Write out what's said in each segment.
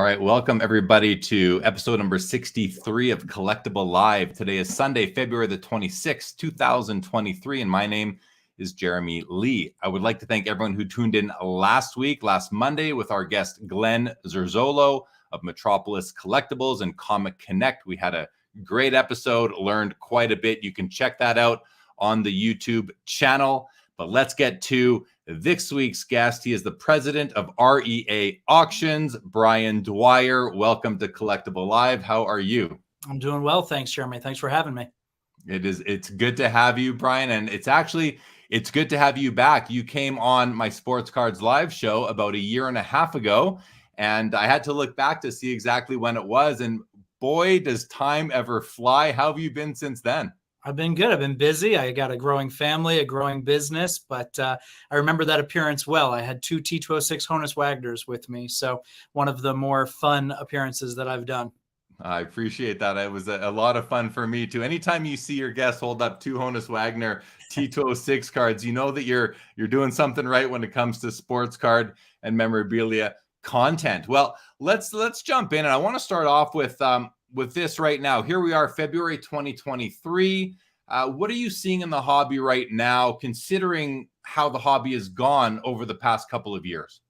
right, welcome everybody to episode number 63 of Collectable Live. Today is Sunday, February the 26th, 2023, and my name is Jeremy Lee. I would like to thank everyone who tuned in last Monday, with our guest Glenn Zerzolo of Metropolis Collectibles and Comic Connect. We had a great episode, learned quite a bit. You can check that out on the YouTube channel. But let's get to this week's guest. He is the president of REA Auctions, Bryan Dwyer. Welcome to Collectable Live. How are you? I'm doing well. Thanks, Jeremy. Thanks for having me. It's good to have you, Bryan. And it's good to have you back. You came on my Sports Cards Live show about a year and a half ago, and I had to look back to see exactly when it was. And boy, does time ever fly. How have you been since then? I've been good. I've been busy. I got a growing family, a growing business, but I remember that appearance well. I had two T206 Honus Wagners with me, so one of the more fun appearances that I've done. I appreciate that. It was a lot of fun for me too. Anytime you see your guests hold up two Honus Wagner T206 cards, you know that you're doing something right when it comes to sports card and memorabilia content. Well, let's jump in, and I want to start off with this right now. Here we are, February 2023. What are you seeing in the hobby right now, considering how the hobby has gone over the past couple of years?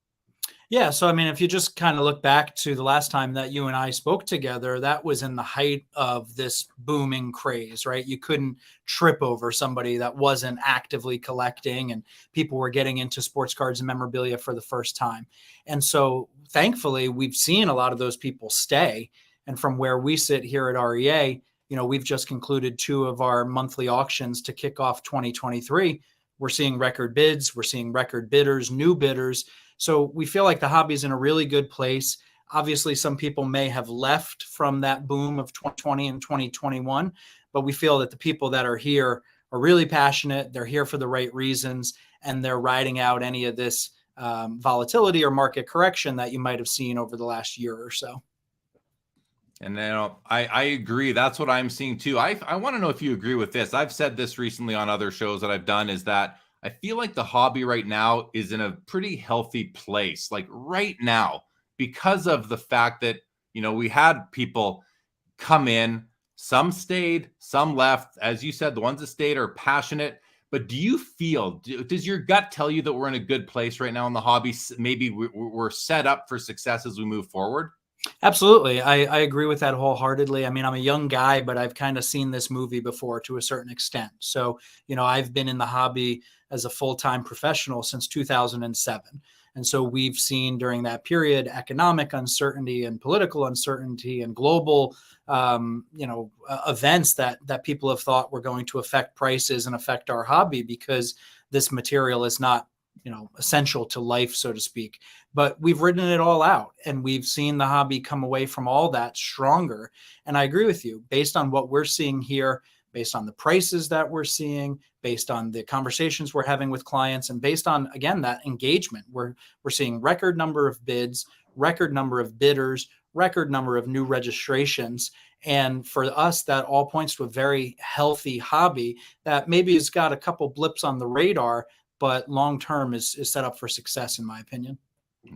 Yeah, so I mean, if you just kind of look back to the last time that you and I spoke together, that was in the height of this booming craze, right? You couldn't trip over somebody that wasn't actively collecting, and people were getting into sports cards and memorabilia for the first time. And so thankfully, we've seen a lot of those people stay. And from where we sit here at REA, we've just concluded two of our monthly auctions to kick off 2023. We're seeing record bids, we're seeing record bidders, new bidders. So we feel like the hobby is in a really good place. Obviously, some people may have left from that boom of 2020 and 2021, but we feel that the people that are here are really passionate. They're here for the right reasons, and they're riding out any of this volatility or market correction that you might have seen over the last year or so. And I agree. That's what I'm seeing too. I want to know if you agree with this. I've said this recently on other shows that I've done, is that I feel like the hobby right now is in a pretty healthy place. Like right now, because of the fact that, we had people come in, some stayed, some left. As you said, the ones that stayed are passionate. But do you feel, does your gut tell you that we're in a good place right now in the hobby? Maybe we're set up for success as we move forward? Absolutely. I agree with that wholeheartedly. I mean, I'm a young guy, but I've kind of seen this movie before to a certain extent. So, I've been in the hobby as a full-time professional since 2007. And so we've seen during that period economic uncertainty and political uncertainty and global, events that people have thought were going to affect prices and affect our hobby, because this material is not essential to life, so to speak. But we've written it all out, and we've seen the hobby come away from all that stronger. And I agree with you, based on what we're seeing here, based on the prices that we're seeing, based on the conversations we're having with clients, and based on, again, that engagement. We're seeing record number of bids, record number of bidders, record number of new registrations. And for us, that all points to a very healthy hobby that maybe has got a couple blips on the radar, but long-term is set up for success, in my opinion.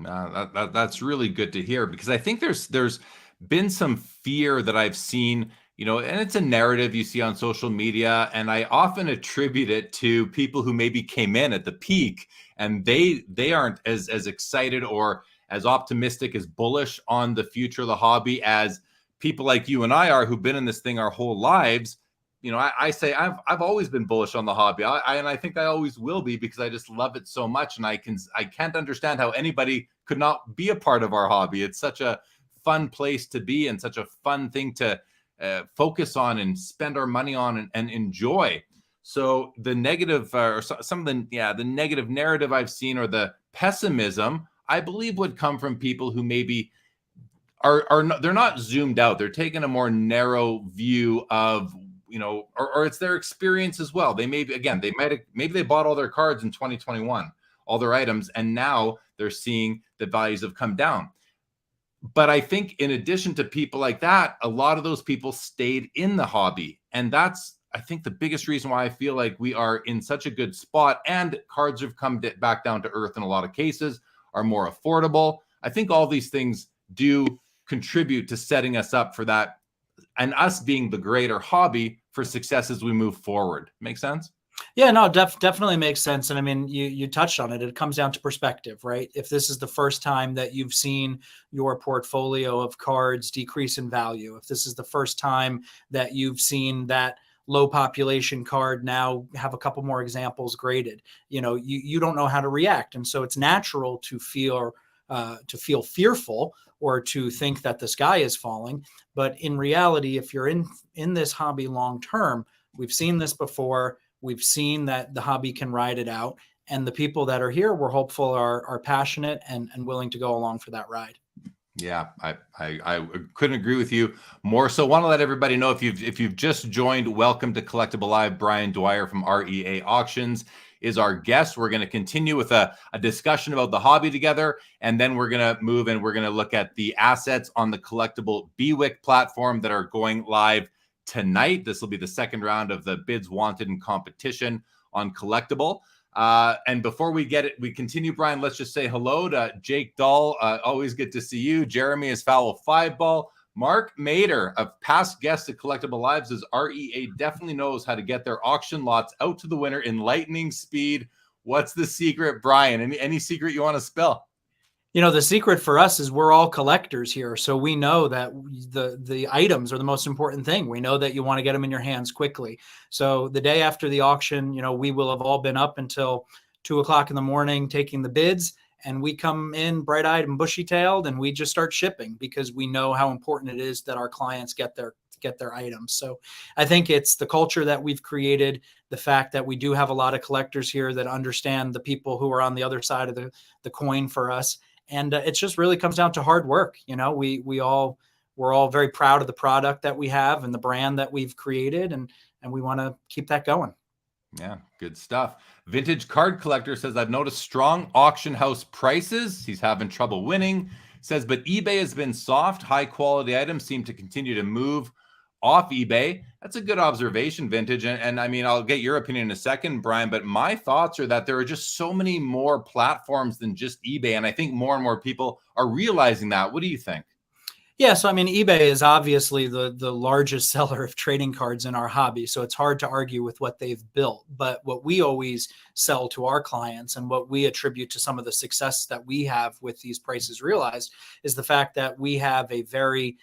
That's really good to hear, because I think there's been some fear that I've seen, and it's a narrative you see on social media, and I often attribute it to people who maybe came in at the peak, and they aren't as excited or as optimistic, as bullish on the future of the hobby as people like you and I are, who've been in this thing our whole lives. I say I've always been bullish on the hobby, and I think I always will be, because I just love it so much, and I can't understand how anybody could not be a part of our hobby. It's such a fun place to be, and such a fun thing to focus on and spend our money on and enjoy. So the negative, or some of the negative narrative I've seen, or the pessimism, I believe would come from people who maybe they're not zoomed out. They're taking a more narrow view of, or it's their experience as well. They maybe they bought all their cards in 2021, all their items, and now they're seeing the values have come down. But I think in addition to people like that, a lot of those people stayed in the hobby. And that's, I think, the biggest reason why I feel like we are in such a good spot, and cards have come back down to earth in a lot of cases, are more affordable. I think all these things do contribute to setting us up for that and us being the greater hobby for success as we move forward. Make sense? Yeah, no, definitely makes sense. And I mean, you touched on it. It comes down to perspective, right? If this is the first time that you've seen your portfolio of cards decrease in value, if this is the first time that you've seen that low population card now have a couple more examples graded, you don't know how to react. And so it's natural to feel fearful or to think that the sky is falling. But in reality, if you're in this hobby long term, we've seen this before. We've seen that the hobby can ride it out, and the people that are here, we're hopeful are passionate and willing to go along for that ride. Yeah, I couldn't agree with you more. So want to let everybody know, if you've just joined, welcome to Collectible Live. Bryan Dwyer from REA Auctions is our guest. We're going to continue with a discussion about the hobby together, and then we're going to move and we're going to look at the assets on the Collectable BWIC platform that are going live tonight. This will be the second round of the bids wanted in competition on Collectable. And before we continue, Bryan, let's just say hello to Jake Dahl. Always good to see you. Jeremy is Foul 5 Ball. Mark Mader, a past guest at Collectible Live, says REA definitely knows how to get their auction lots out to the winner in lightning speed. What's the secret, Bryan? Any secret you want to spill? The secret for us is we're all collectors here. So we know that the items are the most important thing. We know that you want to get them in your hands quickly. So the day after the auction, we will have all been up until 2:00 in the morning taking the bids, and we come in bright-eyed and bushy-tailed, and we just start shipping because we know how important it is that our clients get their items. So I think it's the culture that we've created, the fact that we do have a lot of collectors here that understand the people who are on the other side of the coin for us. And it just really comes down to hard work. We're all very proud of the product that we have and the brand that we've created, and we want to keep that going. Yeah, good stuff. Vintage Card Collector says, I've noticed strong auction house prices. He's having trouble winning. Says, but eBay has been soft. High quality items seem to continue to move off eBay. That's a good observation, Vintage. And I mean, I'll get your opinion in a second, Bryan, but my thoughts are that there are just so many more platforms than just eBay. And I think more and more people are realizing that. What do you think? Yeah, so I mean, eBay is obviously the largest seller of trading cards in our hobby, so it's hard to argue with what they've built. But what we always sell to our clients and what we attribute to some of the success that we have with these prices realized is the fact that we have a very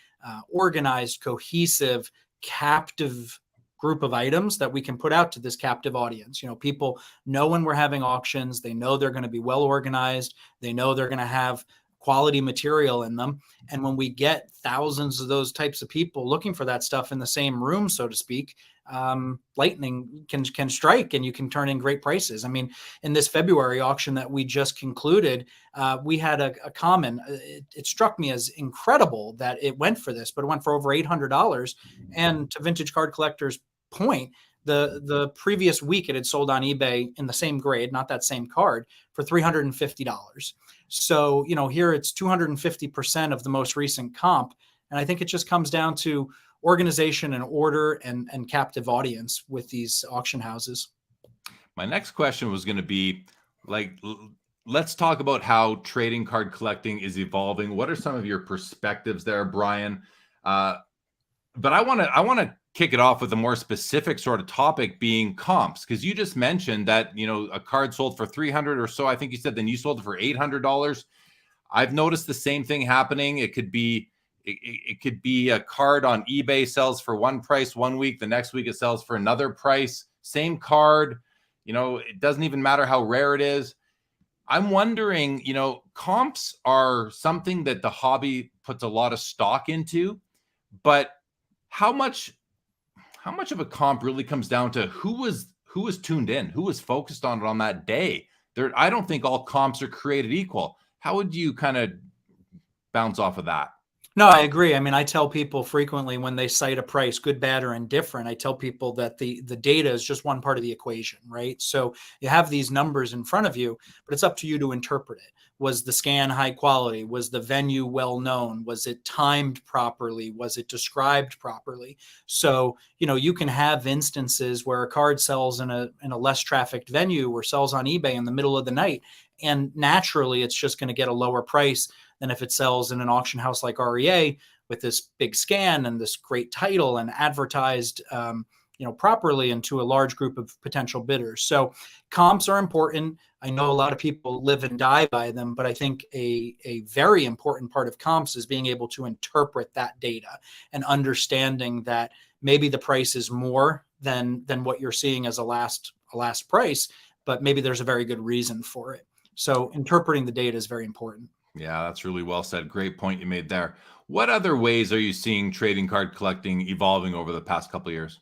organized, cohesive, captive group of items that we can put out to this captive audience. People know when we're having auctions, they know they're going to be well organized, they know they're going to have quality material in them. And when we get thousands of those types of people looking for that stuff in the same room, so to speak, lightning can strike and you can turn in great prices. I mean, in this February auction that we just concluded, we had a common, it struck me as incredible that it went for this, but it went for over $800. And to Vintage Card Collector's point, the previous week it had sold on eBay in the same grade, not that same card, for $350. So, here it's 250% of the most recent comp. And I think it just comes down to organization and order and captive audience with these auction houses. My next question was going to be, let's talk about how trading card collecting is evolving. What are some of your perspectives there, Bryan? But I want to kick it off with a more specific sort of topic, being comps, because you just mentioned that a card sold for $300 or so. I think you said then you sold it for $800. I've noticed the same thing happening. It could be a card on eBay sells for one price one week, the next week it sells for another price. Same card, it doesn't even matter how rare it is. I'm wondering, comps are something that the hobby puts a lot of stock into, but how much of a comp really comes down to who was tuned in, who was focused on it on that day. I don't think all comps are created equal. How would you kind of bounce off of that? No, I agree. I mean, I tell people frequently when they cite a price, good, bad, or indifferent, I tell people that the data is just one part of the equation, right? So you have these numbers in front of you, but it's up to you to interpret it. Was the scan high quality? Was the venue well known? Was it timed properly? Was it described properly? So, you can have instances where a card sells in a less trafficked venue or sells on eBay in the middle of the night, and naturally it's just going to get a lower price than if it sells in an auction house like REA with this big scan and this great title and advertised properly into a large group of potential bidders. So comps are important. I know a lot of people live and die by them, but I think a very important part of comps is being able to interpret that data and understanding that maybe the price is more than what you're seeing as a last price, but maybe there's a very good reason for it. So interpreting the data is very important. Yeah, that's really well said. Great point you made there. What other ways are you seeing trading card collecting evolving over the past couple of years?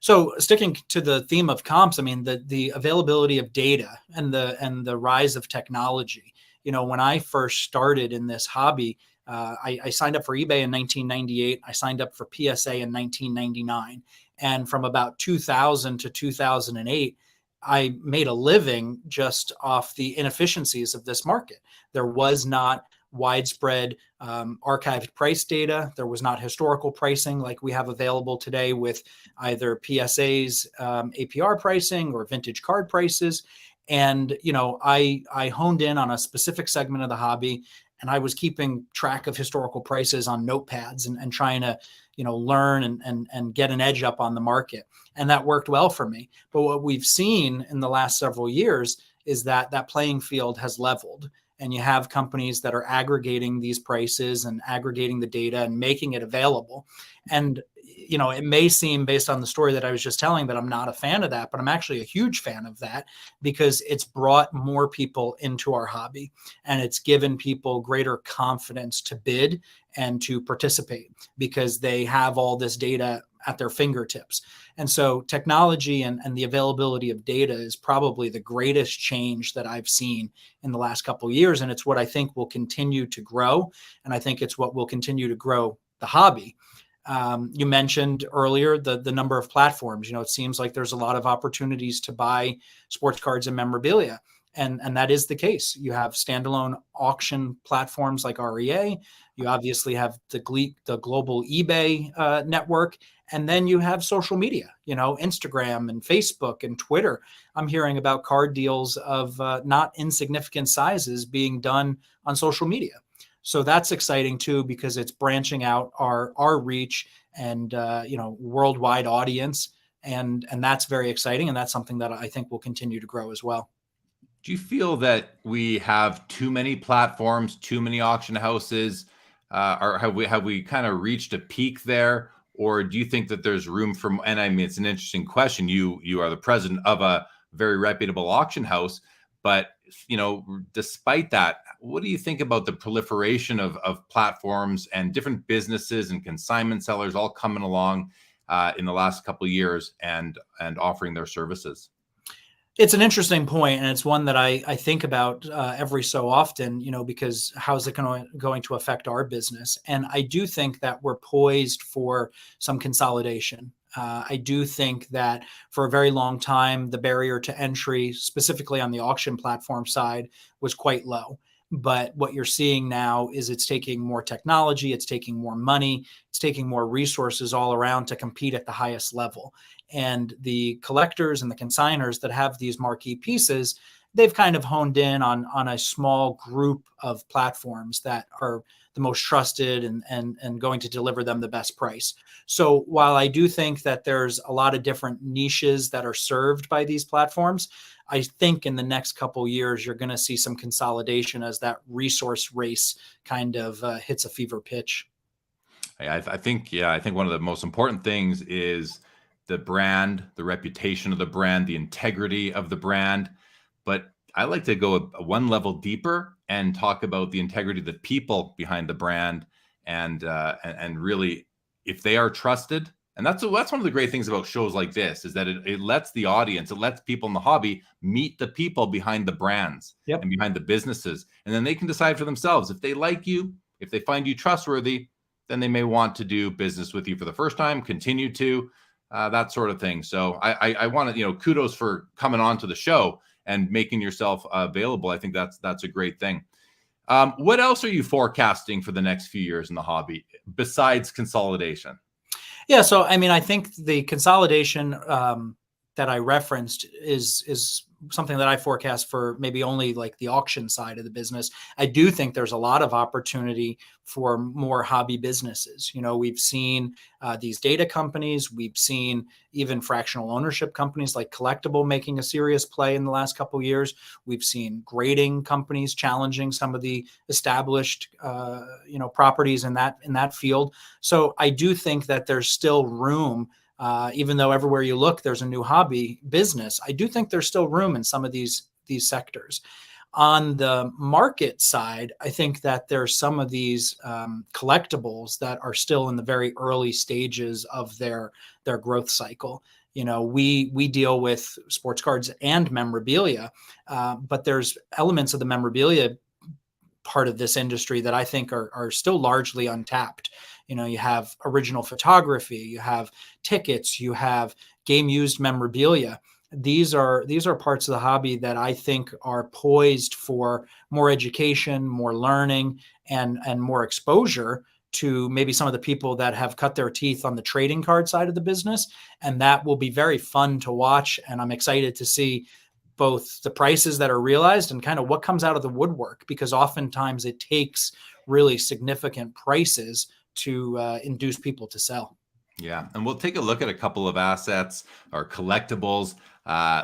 So sticking to the theme of comps, I mean, the availability of data and the rise of technology. When I first started in this hobby, I signed up for eBay in 1998. I signed up for PSA in 1999. And from about 2000 to 2008, I made a living just off the inefficiencies of this market. There was not widespread archived price data. There was not historical pricing like we have available today with either PSA's APR pricing or vintage card prices. And, I honed in on a specific segment of the hobby, and I was keeping track of historical prices on notepads and trying to, learn and get an edge up on the market. And that worked well for me. But what we've seen in the last several years is that playing field has leveled. And you have companies that are aggregating these prices and aggregating the data and making it available. And, it may seem based on the story that I was just telling that I'm not a fan of that, but I'm actually a huge fan of that because it's brought more people into our hobby and it's given people greater confidence to bid and to participate because they have all this data at their fingertips. And so technology and the availability of data is probably the greatest change that I've seen in the last couple of years. And it's what I think will continue to grow. And I think it's what will continue to grow the hobby. You mentioned earlier the number of platforms. It seems like there's a lot of opportunities to buy sports cards and memorabilia. And that is the case. You have standalone auction platforms like REA. You obviously have the global eBay network. And then you have social media, Instagram and Facebook and Twitter. I'm hearing about card deals of not insignificant sizes being done on social media. So that's exciting too, because it's branching out our reach and, worldwide audience. And that's very exciting. And that's something that I think will continue to grow as well. Do you feel that we have too many platforms, too many auction houses? Or have we kind of reached a peak there? Or do you think that there's room for, and I mean, it's an interesting question. You are the president of a very reputable auction house, but despite that, what do you think about the proliferation of platforms and different businesses and consignment sellers all coming along in the last couple of years and offering their services? It's an interesting point, and it's one that I think about every so often, because how is it going to affect our business? And I do think that we're poised for some consolidation. I do think that for a very long time, the barrier to entry, specifically on the auction platform side, was quite low. But what you're seeing now is it's taking more technology, it's taking more money, it's taking more resources all around to compete at the highest level. And the collectors and the consigners that have these marquee pieces, they've kind of honed in on a small group of platforms that are the most trusted and going to deliver them the best price. So while I do think that there's a lot of different niches that are served by these platforms, I think in the next couple of years, you're going to see some consolidation as that resource race kind of hits a fever pitch. I think one of the most important things is the brand, the reputation of the brand, the integrity of the brand. But I like to go one level deeper and talk about the integrity of the people behind the brand and really if they are trusted. And that's one of the great things about shows like this is that it lets the audience, it lets people in the hobby meet the people behind the brands and behind the businesses. And then they can decide for themselves if they like you, if they find you trustworthy, then they may want to do business with you for the first time, continue to, that sort of thing. So I want to, kudos for coming on to the show and making yourself available. I think that's a great thing. What else are you forecasting for the next few years in the hobby besides consolidation? Yeah, so I mean, I think the consolidation that I referenced is something that I forecast for maybe only like the auction side of the business. I do think there's a lot of opportunity for more hobby businesses. You know, we've seen these data companies, we've seen even fractional ownership companies like Collectable making a serious play in the last couple of years. We've seen grading companies challenging some of the established, properties in that field. So I do think that there's still room. Even though everywhere you look, there's a new hobby business, I do think there's still room in some of these sectors. On the market side, I think that there's some of these collectibles that are still in the very early stages of their growth cycle. You know, we deal with sports cards and memorabilia, but there's elements of the memorabilia part of this industry that I think are still largely untapped. You know, you have original photography, you have tickets, you have game used memorabilia. These are parts of the hobby that I think are poised for more education, more learning, and more exposure to maybe some of the people that have cut their teeth on the trading card side of the business. And that will be very fun to watch. And I'm excited to see both the prices that are realized and kind of what comes out of the woodwork, because oftentimes it takes really significant prices to induce people to sell. Yeah, and we'll take a look at a couple of assets or collectibles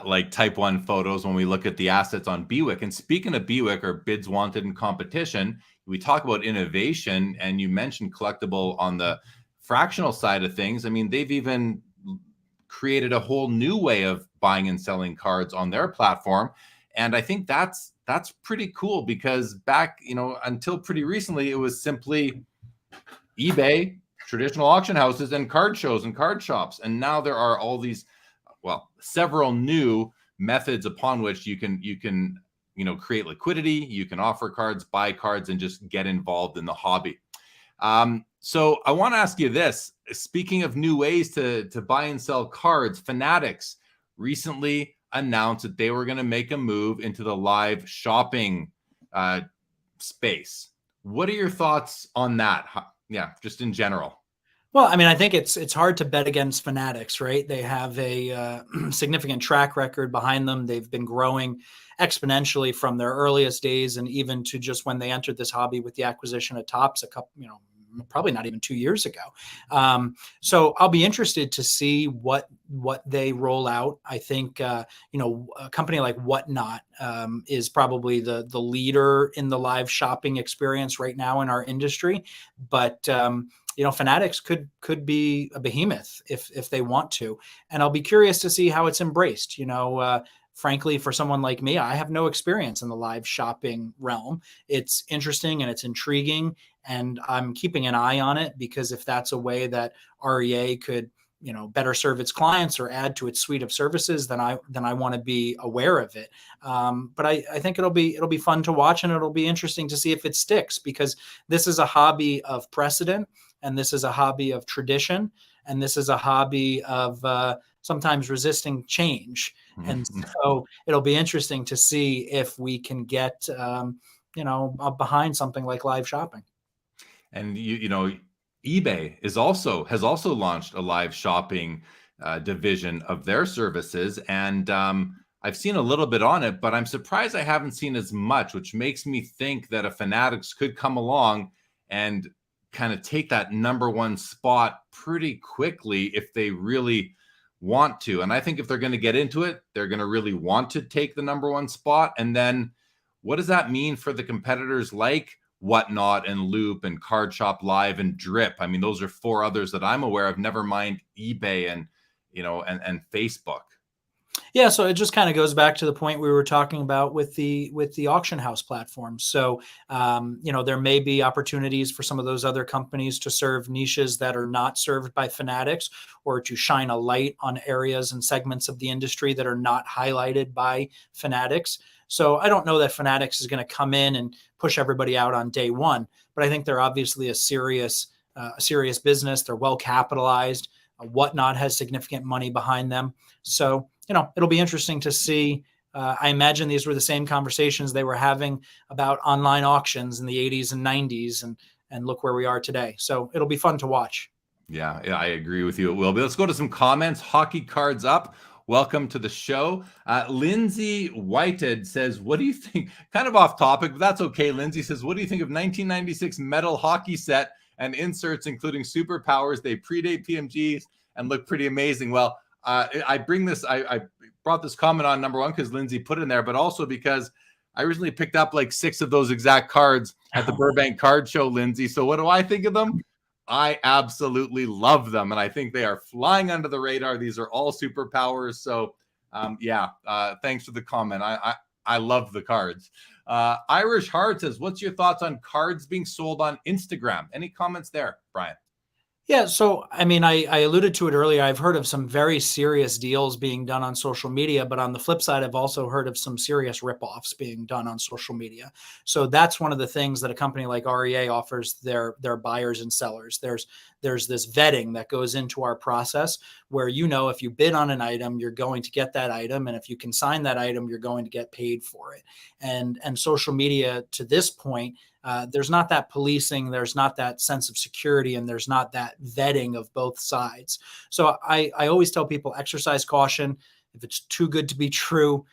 like Type 1 photos when we look at the assets on BWIC. And speaking of BWIC, or bids wanted in competition, we talk about innovation, and you mentioned Collectable on the fractional side of things. I mean, they've even created a whole new way of buying and selling cards on their platform. And I think that's pretty cool, because back, until pretty recently, it was simply eBay, traditional auction houses, and card shows and card shops. And now there are all these, several new methods upon which you can create liquidity, you can offer cards, buy cards, and just get involved in the hobby. So I want to ask you this. Speaking of new ways to buy and sell cards, Fanatics recently announced that they were going to make a move into the live shopping space. What are your thoughts on that? Yeah, just in general. Well, I mean, I think it's hard to bet against Fanatics, right? They have a significant track record behind them. They've been growing exponentially from their earliest days, and even to just when they entered this hobby with the acquisition of Topps probably not even 2 years ago. So I'll be interested to see what they roll out. I think, a company like Whatnot is probably the leader in the live shopping experience right now in our industry. But, Fanatics could be a behemoth if they want to. And I'll be curious to see how it's embraced. Frankly, for someone like me, I have no experience in the live shopping realm. It's interesting and it's intriguing, and I'm keeping an eye on it, because if that's a way that REA could, better serve its clients or add to its suite of services, then I want to be aware of it. But I think it'll be fun to watch, and it'll be interesting to see if it sticks, because this is a hobby of precedent, and this is a hobby of tradition, and this is a hobby of sometimes resisting change. And so it'll be interesting to see if we can get, behind something like live shopping. And eBay has also launched a live shopping division of their services, and I've seen a little bit on it, but I'm surprised I haven't seen as much, which makes me think that a Fanatics could come along and kind of take that number one spot pretty quickly if they really want to. And I think if they're going to get into it, they're going to really want to take the number one spot. And then what does that mean for the competitors like Whatnot and Loop and Card Shop Live and Drip? I mean, those are four others that I'm aware of, never mind eBay and Facebook. Yeah, so it just kind of goes back to the point we were talking about with the auction house platform. So, there may be opportunities for some of those other companies to serve niches that are not served by Fanatics, or to shine a light on areas and segments of the industry that are not highlighted by Fanatics. So I don't know that Fanatics is going to come in and push everybody out on day one, but I think they're obviously a serious business. They're well capitalized. Whatnot has significant money behind them. So, it'll be interesting to see. I imagine these were the same conversations they were having about online auctions in the 80s and 90s, and look where we are today. So it'll be fun to watch. Yeah, I agree with you. It will be. Let's go to some comments. Hockey Cards Up welcome to the show. Lindsay Whited says, what do you think? Kind of off topic, but that's okay. Lindsay says, what do you think of 1996 metal hockey set and inserts, including superpowers? They predate PMGs and look pretty amazing. Well, I brought this comment on, number one, because Lindsay put it in there, but also because I originally picked up like 6 of those exact cards at the Burbank Card Show, Lindsay. So what do I think of them? I absolutely love them, and I think they are flying under the radar. These are all superpowers. So thanks for the comment. I love the cards. Irish Heart says, what's your thoughts on cards being sold on Instagram? Any comments there, Bryan? Yeah, so I mean, I alluded to it earlier. I've heard of some very serious deals being done on social media, but on the flip side, I've also heard of some serious ripoffs being done on social media. So that's one of the things that a company like REA offers their buyers and sellers. There's this vetting that goes into our process where, if you bid on an item, you're going to get that item, and if you consign that item, you're going to get paid for it. And social media, to this point, there's not that policing, there's not that sense of security, and there's not that vetting of both sides. So I always tell people, exercise caution. If it's too good to be true,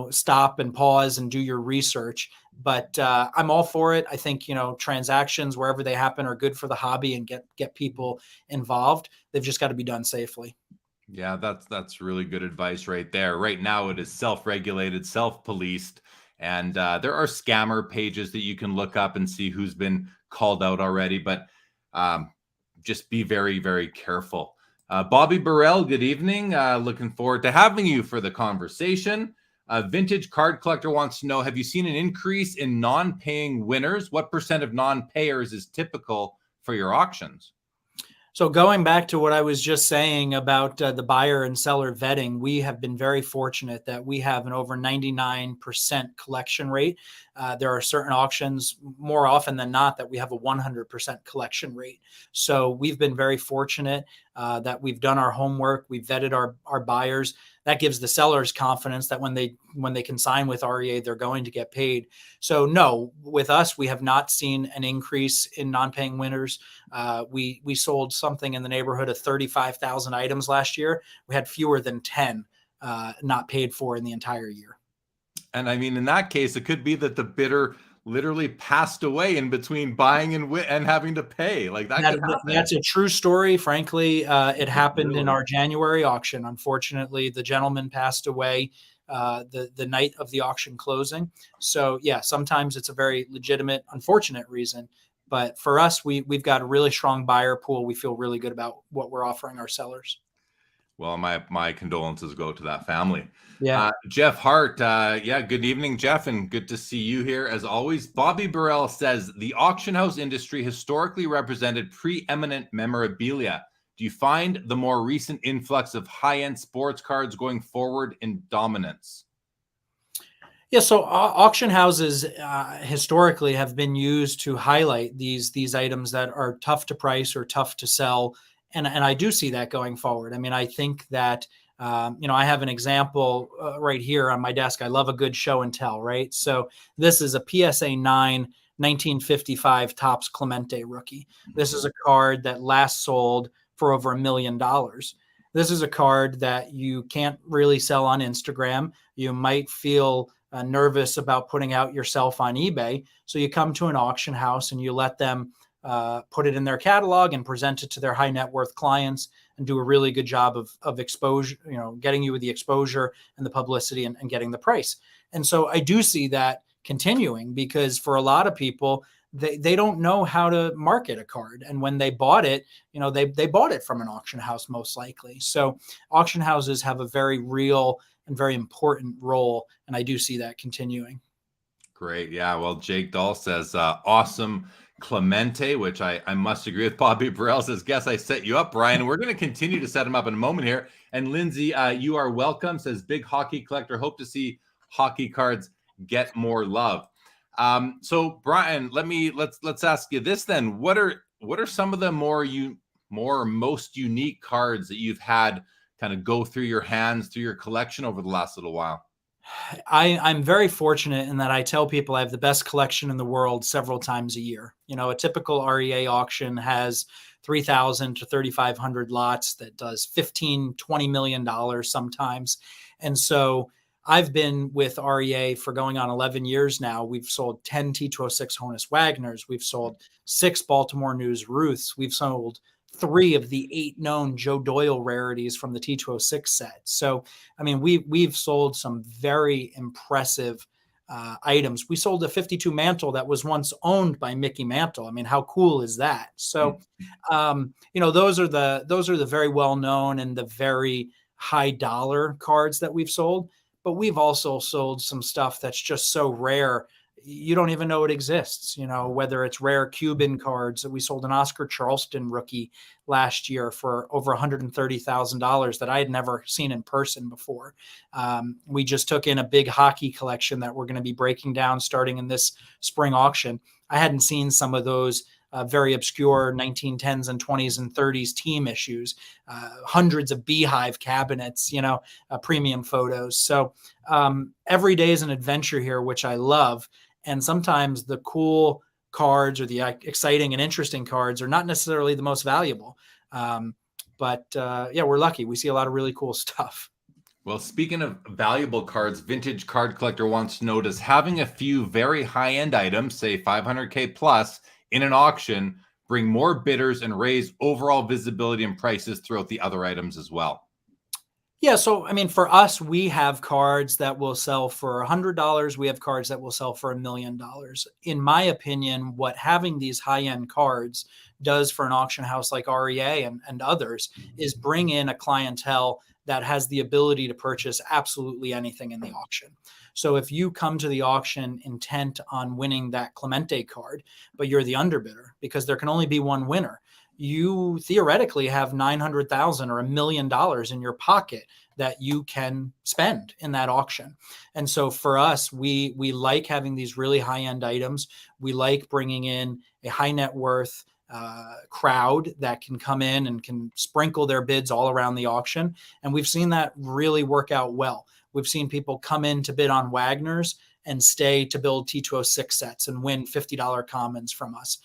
stop and pause and do your research. But I'm all for it. I think, transactions, wherever they happen, are good for the hobby and get people involved. They've just got to be done safely. Yeah, that's really good advice right there. Right now, it is self-regulated, self-policed. And there are scammer pages that you can look up and see who's been called out already. But just be very, very careful. Bobby Burrell, good evening. Looking forward to having you for the conversation. Vintage Card Collector wants to know, have you seen an increase in non-paying winners? What % of non-payers is typical for your auctions? So going back to what I was just saying about the buyer and seller vetting, we have been very fortunate that we have an over 99% collection rate. There are certain auctions, more often than not, that we have a 100% collection rate. So we've been very fortunate that we've done our homework, we've vetted our buyers. That gives the sellers confidence that when they consign with REA, they're going to get paid. So no, with us, we have not seen an increase in non-paying winners. We sold something in the neighborhood of 35,000 items last year. We had fewer than 10 not paid for in the entire year. And I mean, in that case, it could be that the bidder literally passed away in between buying and having to pay. Like that's a true story. Frankly, it happened in our January auction. Unfortunately, the gentleman passed away the night of the auction closing. So yeah, sometimes it's a very legitimate, unfortunate reason. But for us, we've got a really strong buyer pool. We feel really good about what we're offering our sellers. Well, my condolences go to that family. Yeah. Jeff Hart. Good evening, Jeff, and good to see you here as always. Bobby Burrell says the auction house industry historically represented preeminent memorabilia. Do you find the more recent influx of high-end sports cards going forward in dominance? Yeah, so auction houses historically have been used to highlight these items that are tough to price or tough to sell. And I do see that going forward. I mean, I think that, I have an example right here on my desk. I love a good show and tell, right? So this is a PSA 9 1955 Topps Clemente rookie. This is a card that last sold for over $1 million. This is a card that you can't really sell on Instagram. You might feel nervous about putting out yourself on eBay. So you come to an auction house and you let them put it in their catalog and present it to their high net worth clients and do a really good job of exposure, getting you with the exposure and the publicity and getting the price. And so I do see that continuing because for a lot of people, they don't know how to market a card. And when they bought it, they bought it from an auction house most likely. So auction houses have a very real and very important role. And I do see that continuing. Great. Yeah. Well, Jake Dahl says, awesome Clemente, which I must agree with. Bobby Burrell says, guess I set you up, Bryan. And we're going to continue to set him up in a moment here. And Lindsay, you are welcome, says big hockey collector. Hope to see hockey cards get more love. So Bryan, let's ask you this then. What are some of the most unique cards that you've had kind of go through your hands, through your collection over the last little while? I'm very fortunate in that I tell people I have the best collection in the world several times a year. A typical REA auction has 3,000 to 3,500 lots that does $15-20 million sometimes. And so I've been with REA for going on 11 years now. We've sold 10 T206 Honus Wagners. We've sold 6 Baltimore News Ruths. We've sold 3 of the 8 known Joe Doyle rarities from the T206 set. So, I mean, we've sold some very impressive items. We sold a 52 Mantle that was once owned by Mickey Mantle. I mean, how cool is that? So, those are the very well known and the very high dollar cards that we've sold. But we've also sold some stuff that's just so rare you don't even know it exists. Whether it's rare Cuban cards. We sold an Oscar Charleston rookie last year for over $130,000 that I had never seen in person before. We just took in a big hockey collection that we're going to be breaking down starting in this spring auction. I hadn't seen some of those very obscure 1910s and 20s and 30s team issues, hundreds of beehive cabinets, premium photos. So every day is an adventure here, which I love. And sometimes the cool cards or the exciting and interesting cards are not necessarily the most valuable. But we're lucky. We see a lot of really cool stuff. Well, speaking of valuable cards, Vintage Card Collector wants to know, does having a few very high-end items, say 500K plus, in an auction bring more bidders and raise overall visibility and prices throughout the other items as well? Yeah. So, I mean, for us, we have cards that will sell for $100. We have cards that will sell for $1 million. In my opinion, what having these high-end cards does for an auction house like REA and others is bring in a clientele that has the ability to purchase absolutely anything in the auction. So if you come to the auction intent on winning that Clemente card, but you're the underbidder because there can only be one winner, you theoretically have $900,000 or $1 million in your pocket that you can spend in that auction. And so for us, we like having these really high-end items. We like bringing in a high net worth crowd that can come in and can sprinkle their bids all around the auction. And we've seen that really work out well. We've seen people come in to bid on Wagners and stay to build T206 sets and win $50 commons from us.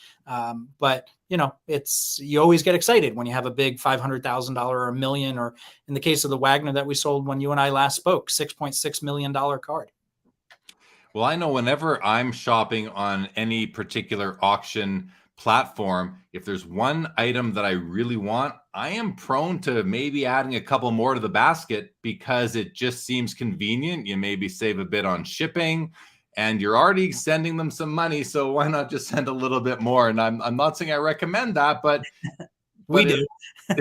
But you always get excited when you have a big $500,000 or $1 million, or in the case of the Wagner that we sold when you and I last spoke, $6.6 million card. Well, I know whenever I'm shopping on any particular auction platform, if there's one item that I really want, I am prone to maybe adding a couple more to the basket because it just seems convenient. You maybe save a bit on shipping and you're already sending them some money. So why not just send a little bit more? And I'm not saying I recommend that, but we do.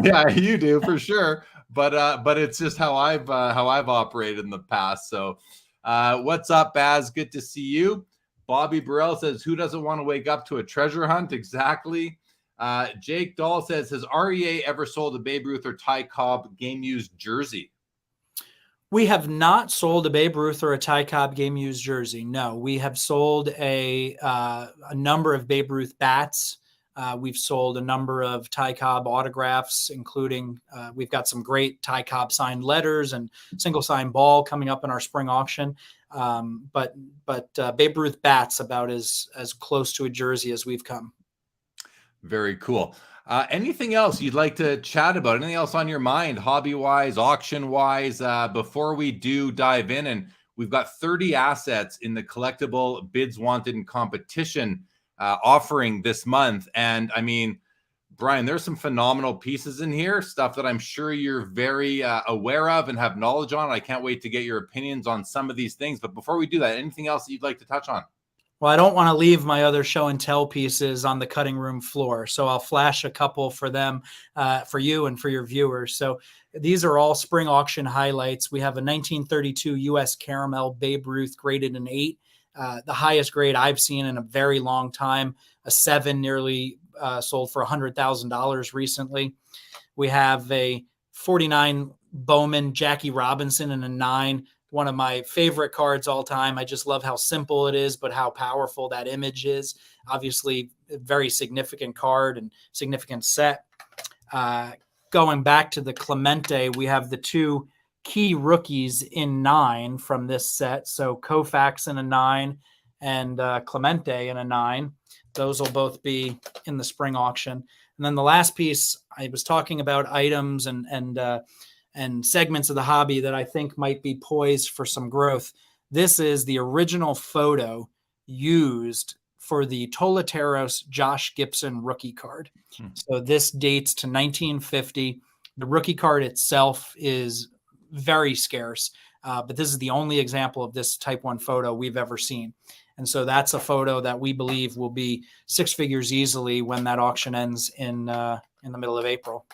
Yeah, you do for sure. But it's just how I've operated in the past. So what's up, Baz? Good to see you. Bobby Burrell says, who doesn't want to wake up to a treasure hunt? Exactly. Jake Dahl says, has REA ever sold a Babe Ruth or Ty Cobb game-used jersey? We have not sold a Babe Ruth or a Ty Cobb game-used jersey. No, we have sold a number of Babe Ruth bats. We've sold a number of Ty Cobb autographs, including we've got some great Ty Cobb signed letters and single sign ball coming up in our spring auction. But Babe Ruth bats about as close to a jersey as we've come. Very cool. Anything else you'd like to chat about? Anything else on your mind, hobby-wise, auction-wise, before we do dive in? And we've got 30 assets in the collectible bids wanted in competition offering this month. And I mean, Bryan, there's some phenomenal pieces in here, stuff that I'm sure you're very aware of and have knowledge on. I can't wait to get your opinions on some of these things. But before we do that, anything else that you'd like to touch on? Well, I don't want to leave my other show and tell pieces on the cutting room floor. So I'll flash a couple for them, for you and for your viewers. So these are all spring auction highlights. We have a 1932 U.S. Caramel Babe Ruth graded an 8. The highest grade I've seen in a very long time, a 7, nearly sold for $100,000 recently. We have a 49 Bowman Jackie Robinson in a 9, one of my favorite cards all time. I just love how simple it is, but how powerful that image is. Obviously, a very significant card and significant set. Going back to the Clemente, we have the 2 key rookies in 9 from this set. So Koufax in a 9 and Clemente in a 9. Those will both be in the spring auction. And then the last piece, I was talking about items and segments of the hobby that I think might be poised for some growth. This is the original photo used for the Toleteros Josh Gibson rookie card. So this dates to 1950. The rookie card itself is very scarce, but this is the only example of this type 1 photo we've ever seen. And so that's a photo that we believe will be 6 figures easily when that auction ends in the middle of April.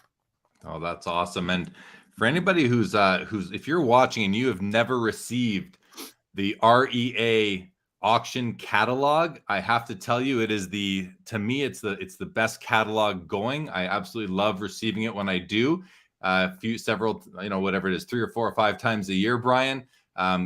Oh, that's awesome. And for anybody who's if you're watching and you have never received the REA auction catalog, I have to tell you, to me, it's the best catalog going. I absolutely love receiving it when I do. Several, whatever it is, 3 or 4 or 5 times a year, Bryan.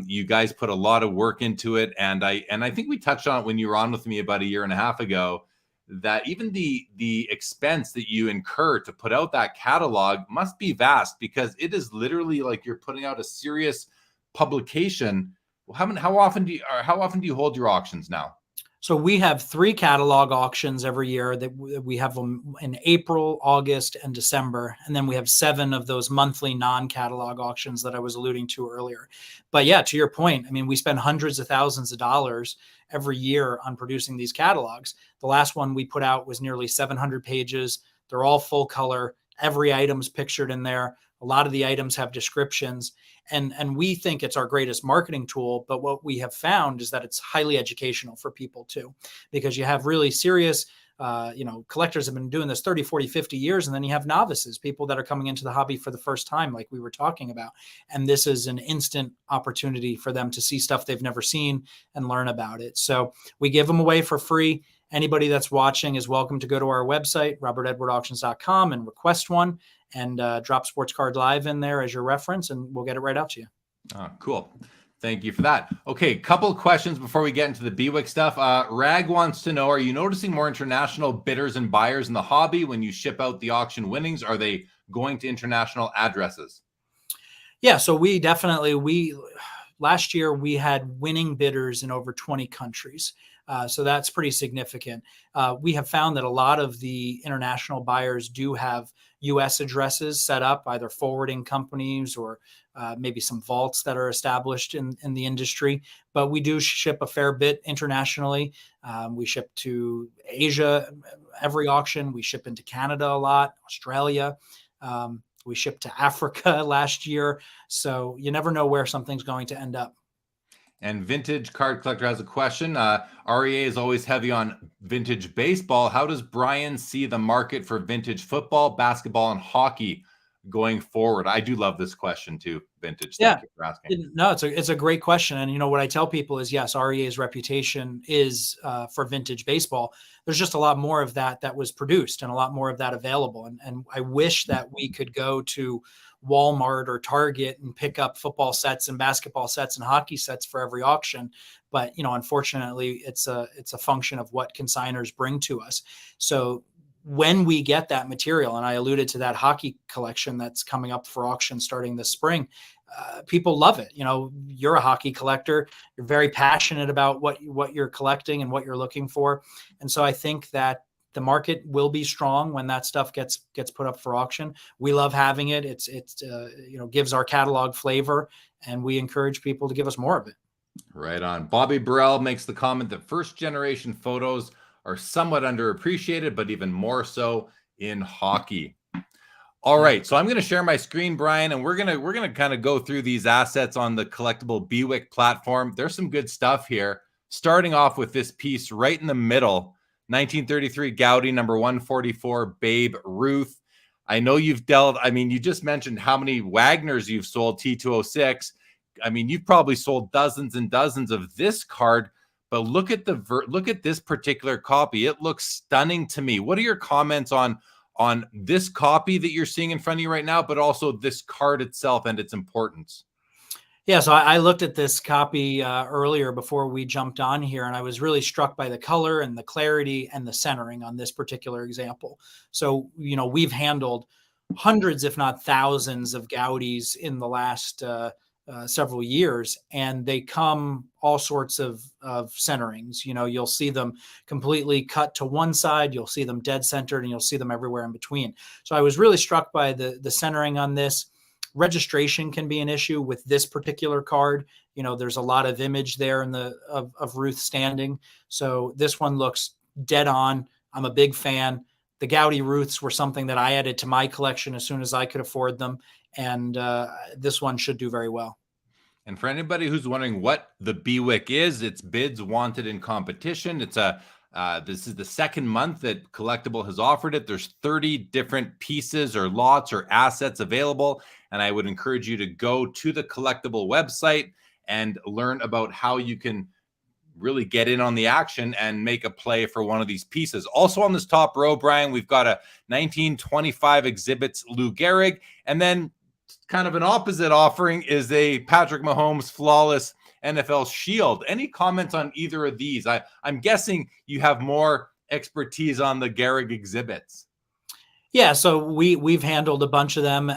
You guys put a lot of work into it, and I think we touched on it when you were on with me about a year and a half ago, that even the expense that you incur to put out that catalog must be vast, because it is literally like you're putting out a serious publication. How often do you hold your auctions now? So we have 3 catalog auctions every year that we have them in April, August, and December. And then we have 7 of those monthly non-catalog auctions that I was alluding to earlier. But yeah, to your point, I mean, we spend hundreds of thousands of dollars every year on producing these catalogs. The last one we put out was nearly 700 pages. They're all full color. Every item's pictured in there. A lot of the items have descriptions. And we think it's our greatest marketing tool. But what we have found is that it's highly educational for people too, because you have really serious, collectors have been doing this 30, 40, 50 years. And then you have novices, people that are coming into the hobby for the first time, like we were talking about. And this is an instant opportunity for them to see stuff they've never seen and learn about it. So we give them away for free. Anybody that's watching is welcome to go to our website, robertedwardauctions.com, and request one, and drop Sports Card Live in there as your reference, and we'll get it right out to you. Oh, cool. Thank you for that. Okay, couple of questions before we get into the BWIC stuff. Rag wants to know, are you noticing more international bidders and buyers in the hobby when you ship out the auction winnings? Are they going to international addresses? Yeah, so last year we had winning bidders in over 20 countries. So that's pretty significant. We have found that a lot of the international buyers do have U.S. addresses set up, either forwarding companies or maybe some vaults that are established in the industry. But we do ship a fair bit internationally. We ship to Asia every auction. We ship into Canada a lot, Australia. We shipped to Africa last year. So you never know where something's going to end up. And Vintage Card Collector has a question. REA is always heavy on vintage baseball. How does Bryan see the market for vintage football, basketball, and hockey going forward? I do love this question too, Vintage. Thank you for asking. No, it's a great question. And what I tell people is, yes, REA's reputation is for vintage baseball. There's just a lot more of that was produced and a lot more of that available. And I wish that we could go to Walmart or Target and pick up football sets and basketball sets and hockey sets for every auction. But, unfortunately, it's a function of what consigners bring to us. So when we get that material, and I alluded to that hockey collection that's coming up for auction starting this spring, people love it. You're a hockey collector. You're very passionate about what you're collecting and what you're looking for. And so I think that the market will be strong when that stuff gets put up for auction. We love having it. It's gives our catalog flavor, and we encourage people to give us more of it. Right on. Bobby Burrell makes the comment that first generation photos are somewhat underappreciated, but even more so in hockey. All right, so I'm going to share my screen, Bryan, and we're gonna kind of go through these assets on the Collectable BWIC platform. There's some good stuff here. Starting off with this piece right in the middle. 1933 Gaudi, number 144, Babe Ruth. I know you've you just mentioned how many Wagners you've sold, T206. You've probably sold dozens and dozens of this card, but look at this particular copy. It looks stunning to me. What are your comments on this copy that you're seeing in front of you right now, but also this card itself and its importance? Yeah, so I looked at this copy earlier before we jumped on here, and I was really struck by the color and the clarity and the centering on this particular example. So, we've handled hundreds, if not thousands, of Gaudis in the last several years, and they come all sorts of centerings. You'll see them completely cut to one side, you'll see them dead centered, and you'll see them everywhere in between. So I was really struck by the centering on this. Registration can be an issue with this particular card. There's a lot of image there of Ruth standing. So this one looks dead on. I'm a big fan. The Gaudy Ruths were something that I added to my collection as soon as I could afford them. And this one should do very well. And for anybody who's wondering what the BWIC is, it's bids wanted in competition. It's this is the second month that Collectable has offered it. There's 30 different pieces or lots or assets available. And I would encourage you to go to the Collectable website and learn about how you can really get in on the action and make a play for one of these pieces. Also on this top row, Brian, we've got a 1925 exhibits Lou Gehrig, and then kind of an opposite offering is a Patrick Mahomes flawless NFL Shield. Any comments on either of these? I'm guessing you have more expertise on the Gehrig exhibits. Yeah, so we've handled a bunch of them.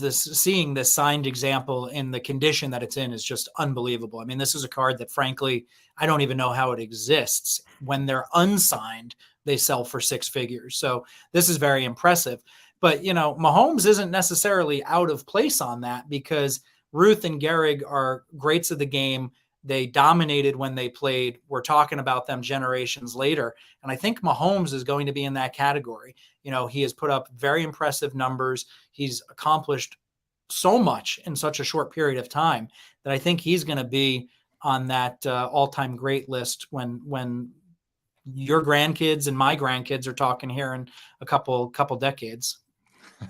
Seeing this signed example in the condition that it's in is just unbelievable. I mean, this is a card that, frankly, I don't even know how it exists. When they're unsigned, they sell for six figures. So this is very impressive. But, Mahomes isn't necessarily out of place on that, because Ruth and Gehrig are greats of the game. They dominated when they played. We're talking about them generations later. And I think Mahomes is going to be in that category. He has put up very impressive numbers. He's accomplished so much in such a short period of time that I think he's going to be on that all-time great list when your grandkids and my grandkids are talking here in a couple decades.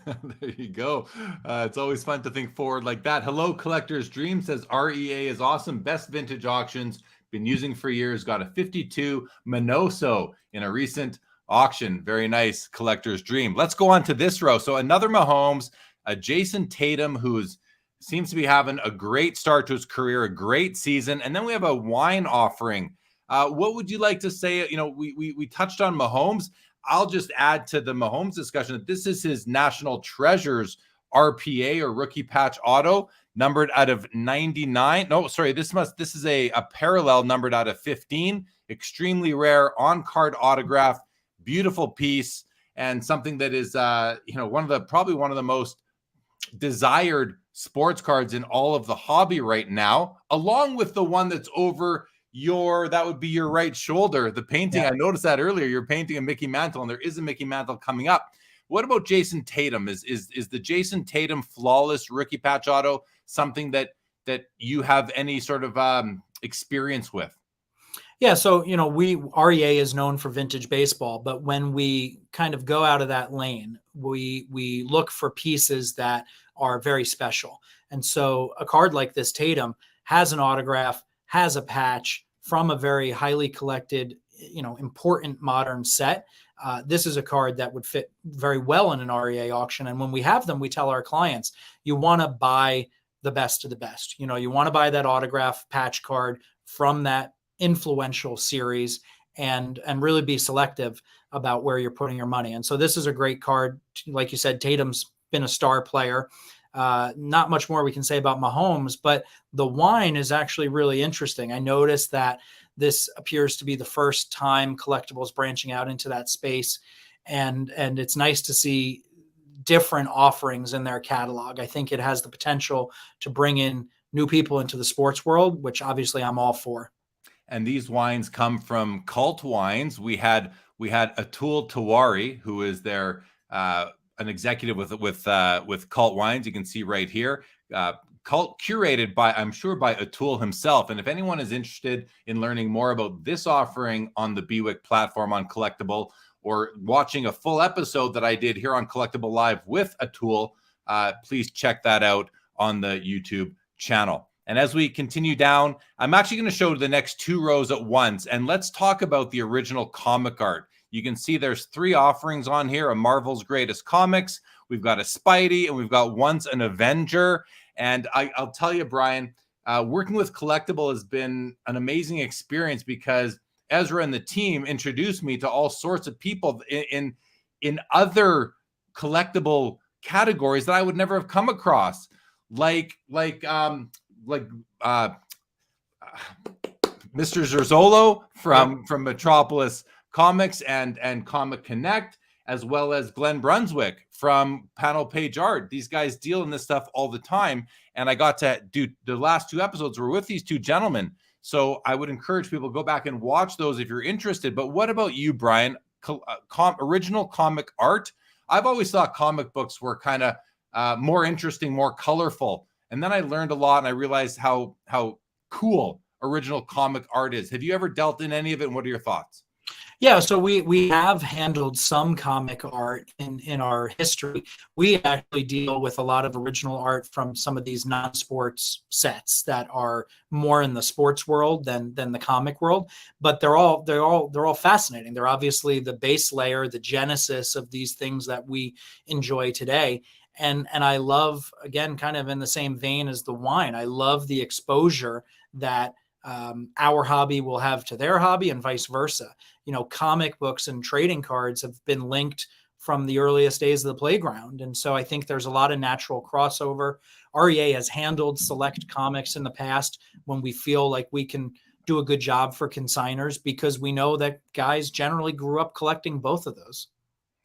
There you go. It's always fun to think forward like that. Hello, Collector's Dream says REA is awesome. Best vintage auctions. Been using for years. Got a 52 Minoso in a recent auction. Very nice, Collector's Dream. Let's go on to this row. So another Mahomes, a Jason Tatum, who's seems to be having a great start to his career, a great season. And then we have a wine offering. What would you like to say? We touched on Mahomes. I'll just add to the Mahomes discussion that this is his National Treasures RPA or rookie patch auto, numbered out of 99. No, sorry, this is a parallel numbered out of 15. Extremely rare on-card autograph, beautiful piece, and something that is probably one of the most desired sports cards in all of the hobby right now, along with the one that's over that would be your right shoulder. The painting, yeah. I noticed that earlier. You're painting a Mickey Mantle, and there is a Mickey Mantle coming up. What about Jason Tatum? Is the Jason Tatum flawless rookie patch auto something that you have any sort of experience with? Yeah, so REA is known for vintage baseball, but when we kind of go out of that lane, we look for pieces that are very special. And so a card like this Tatum has an autograph, has a patch from a very highly collected, important modern set. This is a card that would fit very well in an REA auction. And when we have them, we tell our clients, you want to buy the best of the best. You want to buy that autograph patch card from that influential series and really be selective about where you're putting your money. And so this is a great card. Like you said, Tatum's been a star player. Not much more we can say about Mahomes, but the wine is actually really interesting. I noticed that this appears to be the first time Collectibles branching out into that space. And it's nice to see different offerings in their catalog. I think it has the potential to bring in new people into the sports world, which obviously I'm all for. And these wines come from Cult Wines. We had Atul Tiwari, who is their an executive with Cult Wines. You can see right here. Cult curated by Atul himself. And if anyone is interested in learning more about this offering on the BWIC platform on Collectable, or watching a full episode that I did here on Collectable Live with Atul, please check that out on the YouTube channel. And as we continue down, I'm actually going to show the next two rows at once. And let's talk about the original comic art. You can see there's three offerings on here: a Marvel's Greatest Comics, we've got a Spidey, and we've got Once an Avenger. And I'll tell you, Brian, working with Collectable has been an amazing experience, because Ezra and the team introduced me to all sorts of people in other collectible categories that I would never have come across, like Mr. Zerzolo from Metropolis Comics and Comic Connect, as well as Glenn Brunswick from Panel Page Art. These guys deal in this stuff all the time. And I got to do the last 2 episodes were with these 2 gentlemen. So I would encourage people to go back and watch those if you're interested. But what about you, Bryan? Original comic art? I've always thought comic books were kind of more interesting, more colorful. And then I learned a lot and I realized how cool original comic art is. Have you ever dealt in any of it? And what are your thoughts? Yeah, so we have handled some comic art in our history. We actually deal with a lot of original art from some of these non-sports sets that are more in the sports world than the comic world. But they're all fascinating. They're obviously the base layer, the genesis of these things that we enjoy today. And I love, again, kind of in the same vein as the wine, I love the exposure that our hobby will have to their hobby and vice versa. You know, comic books and trading cards have been linked from the earliest days of the playground. And so I think there's a lot of natural crossover. REA has handled select comics in the past when we feel like we can do a good job for consigners, because we know that guys generally grew up collecting both of those.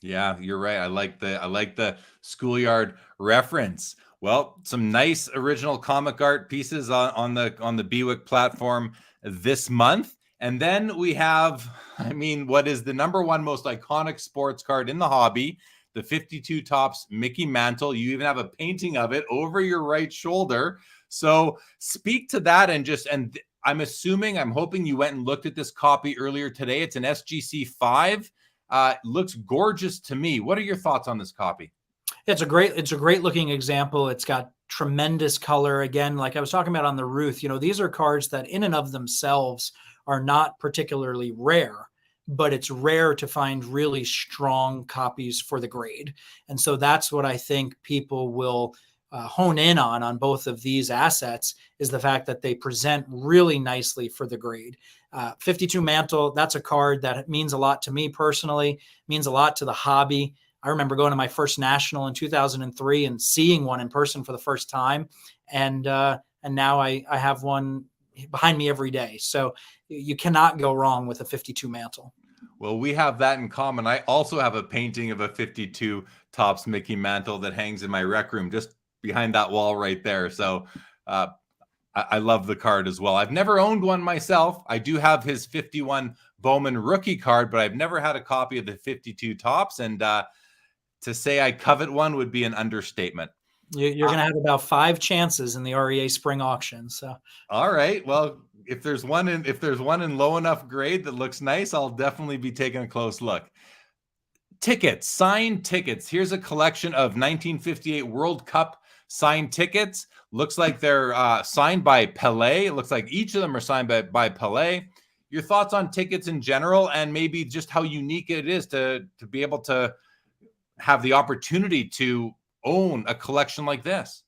Yeah, you're right. I like the schoolyard reference. Well, some nice original comic art pieces on the BWIC platform this month. And then we have, I mean, what is the #1 most iconic sports card in the hobby, the 52 Topps Mickey Mantle. You even have a painting of it over your right shoulder. So speak to that and I'm hoping you went and looked at this copy earlier today. It's an SGC 5. Looks gorgeous to me. What are your thoughts on this copy? It's a great looking example. It's got tremendous color. Again, like I was talking about on the Ruth, you know, these are cards that in and of themselves are not particularly rare, but it's rare to find really strong copies for the grade. And so that's what I think people will hone in on both of these assets, is the fact that they present really nicely for the grade. 52 Mantle, that's a card that means a lot to me personally, means a lot to the hobby. I remember going to my first national in 2003 and seeing one in person for the first time. And now I have one behind me every day. So you cannot go wrong with a 52 Mantle. Well, we have that in common. I also have a painting of a 52 Topps Mickey Mantle that hangs in my rec room just behind that wall right there. So I love the card as well. I've never owned one myself. I do have his 51 Bowman rookie card, but I've never had a copy of the 52 Topps. And to say I covet one would be an understatement. You're going to have about 5 chances in the REA spring auction. So, all right. Well, if there's one in low enough grade that looks nice, I'll definitely be taking a close look. Tickets, signed tickets. Here's a collection of 1958 World Cup signed tickets. Looks like they're signed by Pelé. It looks like each of them are signed by Pelé. Your thoughts on tickets in general, and maybe just how unique it is to be able to have the opportunity to own a collection like this?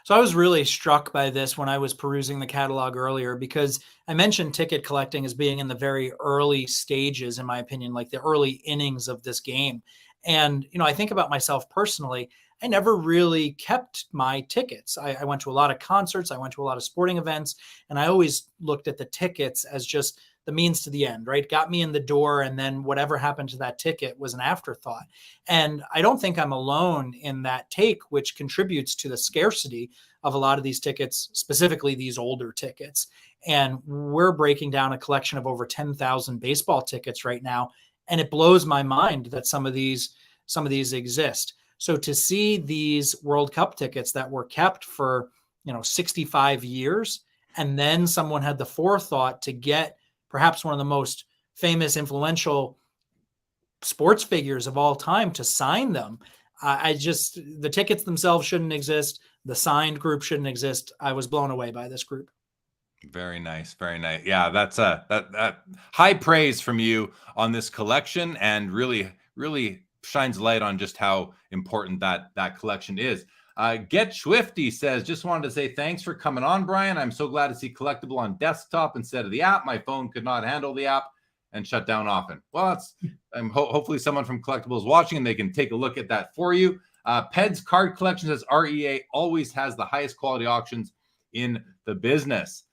So I was really struck by this when I was perusing the catalog earlier, because I mentioned ticket collecting as being in the very early stages, in my opinion, like the early innings of this game. And, you know, I think about myself personally, I never really kept my tickets. I went to a lot of concerts, I went to a lot of sporting events, and I always looked at the tickets as just the means to the end, right? Got me in the door, and then whatever happened to that ticket was an afterthought. And I don't think I'm alone in that take, which contributes to the scarcity of a lot of these tickets, specifically these older tickets. And we're breaking down a collection of over 10,000 baseball tickets right now. And it blows my mind that some of these exist. So to see these World Cup tickets that were kept for, 65 years, and then someone had the forethought to get perhaps one of the most famous, influential sports figures of all time to sign them. The tickets themselves shouldn't exist. The signed group shouldn't exist. I was blown away by this group. Very nice. Very nice. Yeah, that's that high praise from you on this collection, and really, really shines light on just how important that collection is. Get Swifty says, just wanted to say thanks for coming on, Bryan. I'm so glad to see Collectable on desktop instead of the app. My phone could not handle the app and shut down often. Well, hopefully someone from Collectable is watching and they can take a look at that for you. Ped's Card Collection says REA always has the highest quality auctions in the business.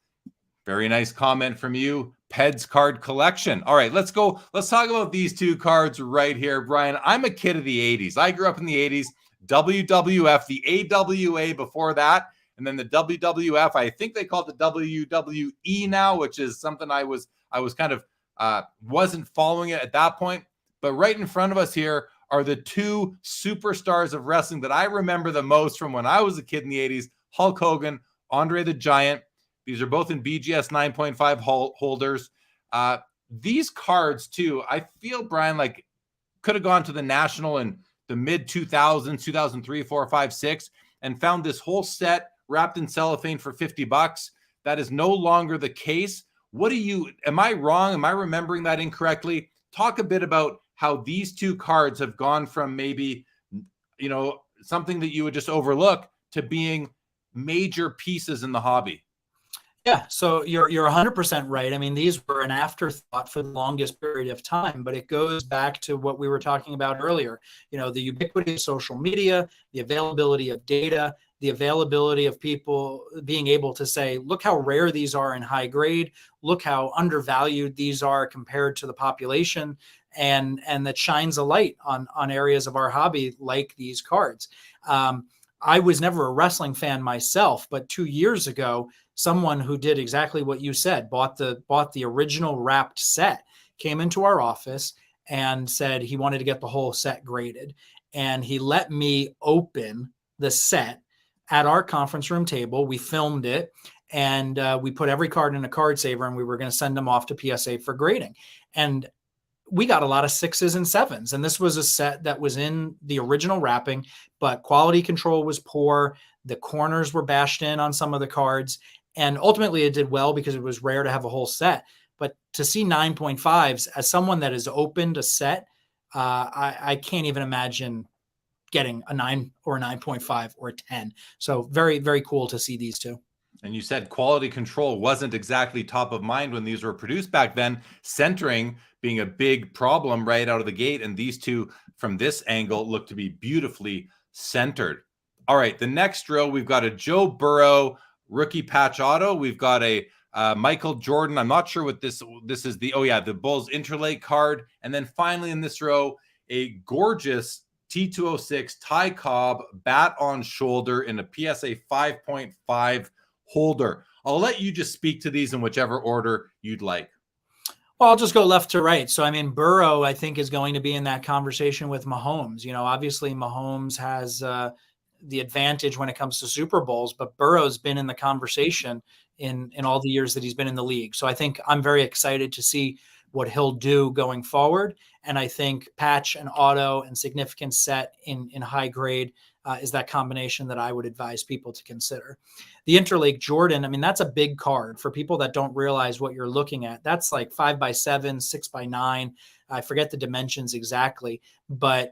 Very nice comment from you. Peds card collection. All right, let's go. Let's talk about these two cards right here, Bryan. I'm a kid of the 80s. I grew up in the 80s. WWF, the AWA before that, and then the WWF. I think they call it the WWE now, which is something I was kind of wasn't following it at that point. But right in front of us here are the two superstars of wrestling that I remember the most from when I was a kid in the 80s, Hulk Hogan, Andre the Giant. These are both in BGS 9.5 holders. These cards, too, I feel, Bryan, like could have gone to the National in the mid-2000s, 2003, 4, 5, 6, and found this whole set wrapped in cellophane for $50. That is no longer the case. Am I wrong? Am I remembering that incorrectly? Talk a bit about how these two cards have gone from maybe, something that you would just overlook to being major pieces in the hobby. Yeah, so you're 100% right. I mean, these were an afterthought for the longest period of time, but it goes back to what we were talking about earlier. The ubiquity of social media, the availability of data, the availability of people being able to say, look how rare these are in high grade, look how undervalued these are compared to the population, and that shines a light on areas of our hobby like these cards. I was never a wrestling fan myself, but 2 years ago, someone who did exactly what you said, bought the original wrapped set, came into our office and said he wanted to get the whole set graded. And he let me open the set at our conference room table. We filmed it, and we put every card in a card saver, and we were going to send them off to PSA for grading. And we got a lot of 6s and 7s. And this was a set that was in the original wrapping, but quality control was poor. The corners were bashed in on some of the cards. And ultimately it did well because it was rare to have a whole set. But to see 9.5s as someone that has opened a set, I can't even imagine getting a 9 or a 9.5 or a 10. So very, very cool to see these two. And you said quality control wasn't exactly top of mind when these were produced back then, centering being a big problem right out of the gate. And these two from this angle look to be beautifully centered. All right, the next row, we've got a Joe Burrow rookie patch auto. We've got a Michael Jordan. I'm not sure what this is. The Bulls Interlake card. And then finally in this row, a gorgeous T206 Ty Cobb bat on shoulder in a PSA 5.5 holder. I'll let you just speak to these in whichever order you'd like. Well, I'll just go left to right. So, I mean, Burrow, I think, is going to be in that conversation with Mahomes. Obviously Mahomes has the advantage when it comes to Super Bowls, but Burrow's been in the conversation in all the years that he's been in the league. So I think I'm very excited to see what he'll do going forward. And I think patch and auto and significant set in high grade is that combination that I would advise people to consider. The Interlake Jordan, I mean, that's a big card for people that don't realize what you're looking at. That's like 5x7, 6x9. I forget the dimensions exactly, but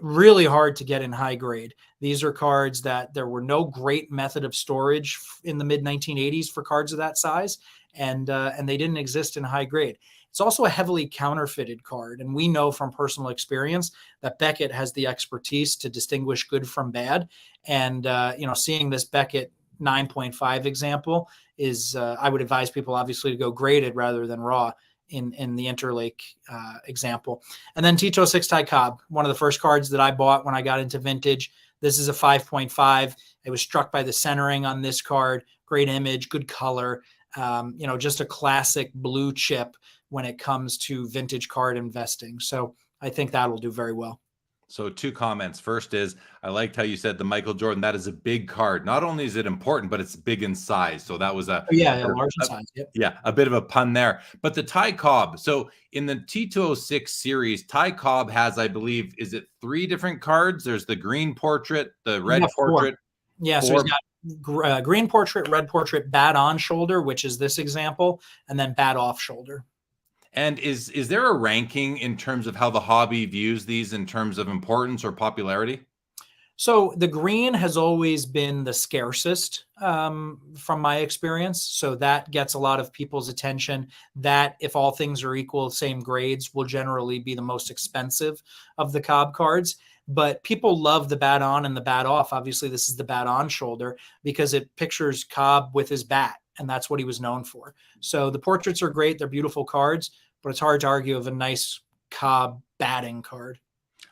really hard to get in high grade. These are cards that there were no great method of storage in the mid 1980s for cards of that size, and they didn't exist in high grade. It's also a heavily counterfeited card, and we know from personal experience that Beckett has the expertise to distinguish good from bad. And seeing this Beckett 9.5 example is, I would advise people obviously to go graded rather than raw in the Interlake example. And then T206 Ty Cobb, one of the first cards that I bought when I got into vintage. This is a 5.5. I was struck by the centering on this card. Great image, good color. Just a classic blue chip when it comes to vintage card investing. So I think that'll do very well. So 2 comments. First is, I liked how you said the Michael Jordan. That is a big card. Not only is it important, but it's big in size. So that was large in size. Yep. Yeah, a bit of a pun there. But the Ty Cobb. So in the T206 series, Ty Cobb has, I believe, is it 3 different cards? There's the green portrait, the red portrait. 4. Yeah, so he's got green portrait, red portrait, bat on shoulder, which is this example, and then bat off shoulder. And is there a ranking in terms of how the hobby views these in terms of importance or popularity? So the green has always been the scarcest from my experience. So that gets a lot of people's attention. That, if all things are equal, same grades, will generally be the most expensive of the Cobb cards. but people love the bat on and the bat off. Obviously, this is the bat on shoulder because it pictures Cobb with his bat, and that's what he was known for. So the portraits are great. They're beautiful cards, but it's hard to argue of a nice Cobb batting card.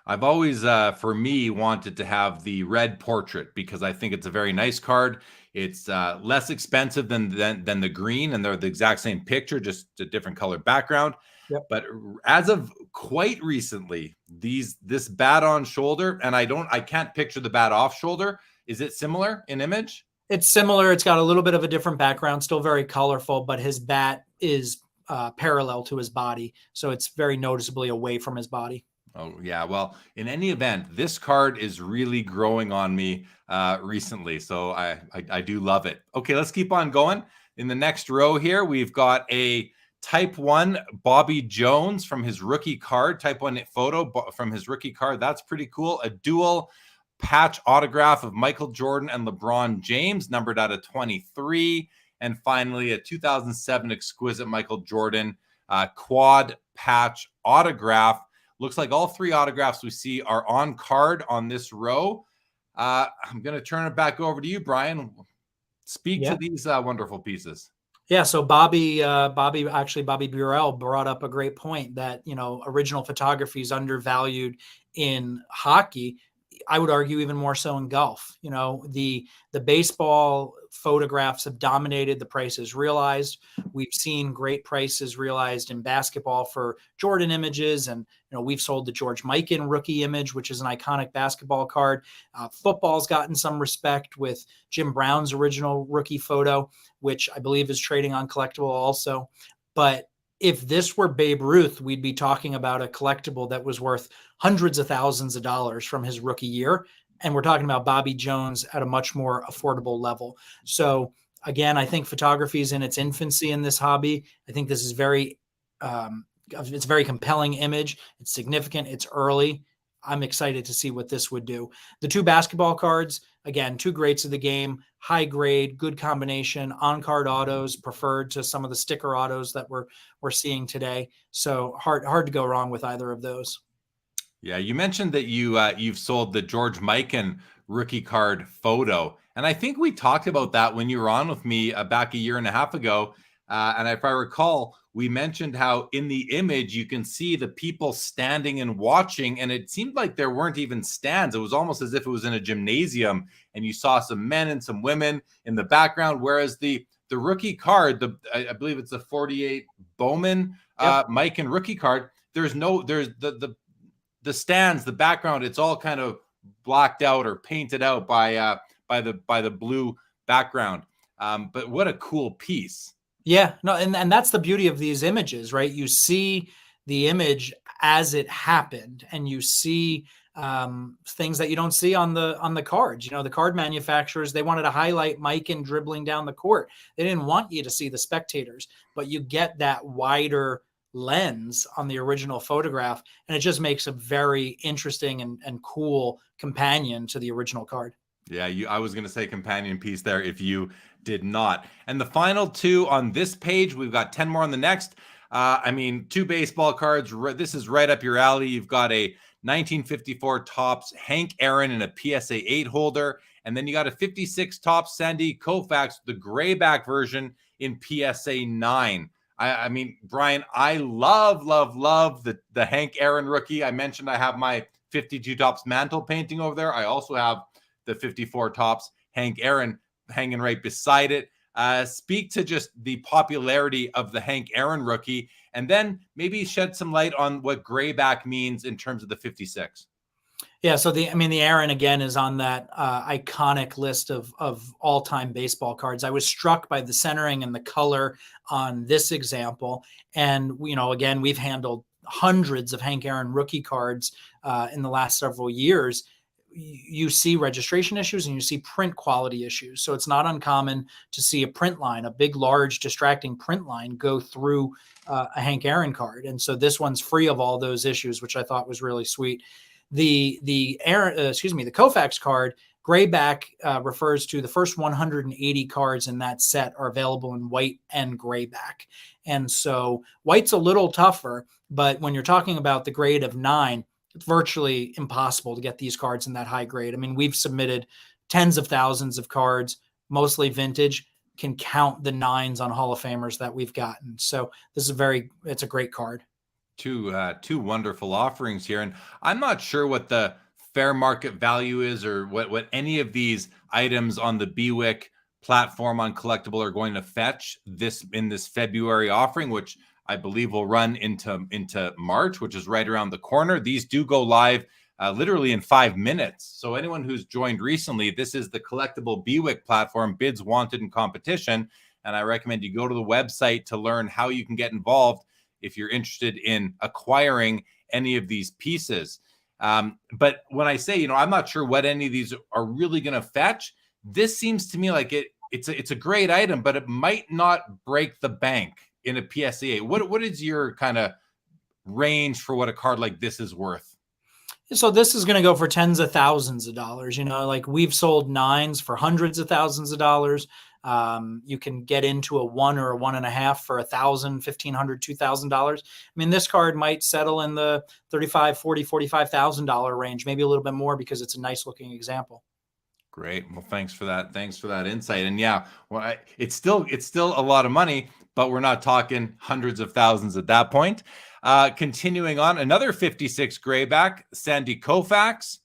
I've always, for me, wanted to have the red portrait because I think it's a very nice card. It's less expensive than the green, and they're the exact same picture, just a different color background. Yep. But as of quite recently, this bat on shoulder, and I can't picture the bat off shoulder. Is it similar in image? It's similar. It's got a little bit of a different background, still very colorful, but his bat is parallel to his body, so it's very noticeably away from his body. Oh, yeah. Well, in any event, this card is really growing on me recently. So I do love it. Okay, let's keep on going. In the next row here, we've got a Type 1 Bobby Jones from his rookie card, Type 1 photo from his rookie card. That's pretty cool. A dual patch autograph of Michael Jordan and LeBron James, numbered out of 23. And finally, a 2007 exquisite Michael Jordan quad patch autograph. Looks like all three autographs we see are on card on this row. I'm going to turn it back over to you, Bryan. Speak to these wonderful pieces. Yeah, so Bobby Burrell brought up a great point that, original photography is undervalued in hockey. I would argue even more so in golf. The baseball photographs have dominated the prices realized. We've seen great prices realized in basketball for Jordan images, and we've sold the George Mikan rookie image, which is an iconic basketball card. Football's gotten some respect with Jim Brown's original rookie photo, which I believe is trading on Collectable also. But if this were Babe Ruth, we'd be talking about a collectible that was worth hundreds of thousands of dollars from his rookie year. And we're talking about Bobby Jones at a much more affordable level. So again, I think photography is in its infancy in this hobby. I think this is it's a very compelling image. It's significant. It's early. I'm excited to see what this would do. The two basketball cards, again, two greats of the game, high grade, good combination, on-card autos preferred to some of the sticker autos that we're seeing today. So hard to go wrong with either of those. Yeah, you mentioned that you've sold the George Mikan rookie card photo, and I think we talked about that when you were on with me back a year and a half ago. And if I recall, we mentioned how in the image you can see the people standing and watching, and it seemed like there weren't even stands. It was almost as if it was in a gymnasium, and you saw some men and some women in the background. Whereas the rookie card, I believe it's a 48 Bowman Mikan rookie card. There's the stands, the background, it's all kind of blacked out or painted out by the blue background. But what a cool piece. Yeah, no, and that's the beauty of these images, right? You see the image as it happened, and you see things that you don't see on the cards. The card manufacturers, they wanted to highlight Mikan dribbling down the court. They didn't want you to see the spectators, but you get that wider lens on the original photograph, and it just makes a very interesting and cool companion to the original card. Yeah, I was going to say companion piece there if you did not. And the final two on this page, we've got 10 more on the next. Two baseball cards. This is right up your alley. You've got a 1954 Topps Hank Aaron in a PSA 8 holder, and then you got a 56 Topps Sandy Koufax, the grayback version in PSA 9. I mean, Bryan, I love the Hank Aaron rookie. I mentioned I have my 52 Topps mantle painting over there. I also have the 54 Topps Hank Aaron hanging right beside it. Speak to just the popularity of the Hank Aaron rookie, and then maybe shed some light on what grayback means in terms of the 56. Yeah, so the Aaron again is on that iconic list of all-time baseball cards. I was struck by the centering and the color on this example, and again, we've handled hundreds of Hank Aaron rookie cards in the last several years. You see registration issues and you see print quality issues. So it's not uncommon to see a print line, a big, large, distracting print line go through a Hank Aaron card. And so this one's free of all those issues, which I thought was really sweet. The Koufax card, grayback, refers to the first 180 cards in that set are available in white and grayback. And so white's a little tougher, but when you're talking about the grade of 9, it's virtually impossible to get these cards in that high grade. I mean, we've submitted tens of thousands of cards, mostly vintage, can count the nines on Hall of Famers that we've gotten. So this is it's a great card. Two wonderful offerings here. And I'm not sure what the fair market value is, or what any of these items on the BWIC platform on Collectable are going to fetch in this February offering, which I believe will run into March, which is right around the corner. These do go live literally in 5 minutes. So anyone who's joined recently, this is the Collectable BWIC platform, Bids Wanted in Competition. And I recommend you go to the website to learn how you can get involved if you're interested in acquiring any of these pieces. But when I say, I'm not sure what any of these are really going to fetch, this seems to me like it's a great item, but it might not break the bank in a PSA. What is your kind of range for what a card like this is worth? So this is going to go for tens of thousands of dollars. Like we've sold nines for hundreds of thousands of dollars. You can get into a 1 or a 1.5 for $1,000, $1,500, $2,000. I mean, this card might settle in the $35,000, $40,000, $45,000 range, maybe a little bit more because it's a nice looking example. Great. Well, thanks for that. Thanks for that insight. And yeah, well, it's still a lot of money, but we're not talking hundreds of thousands at that point. Continuing on, another 56 grayback, Sandy Koufax.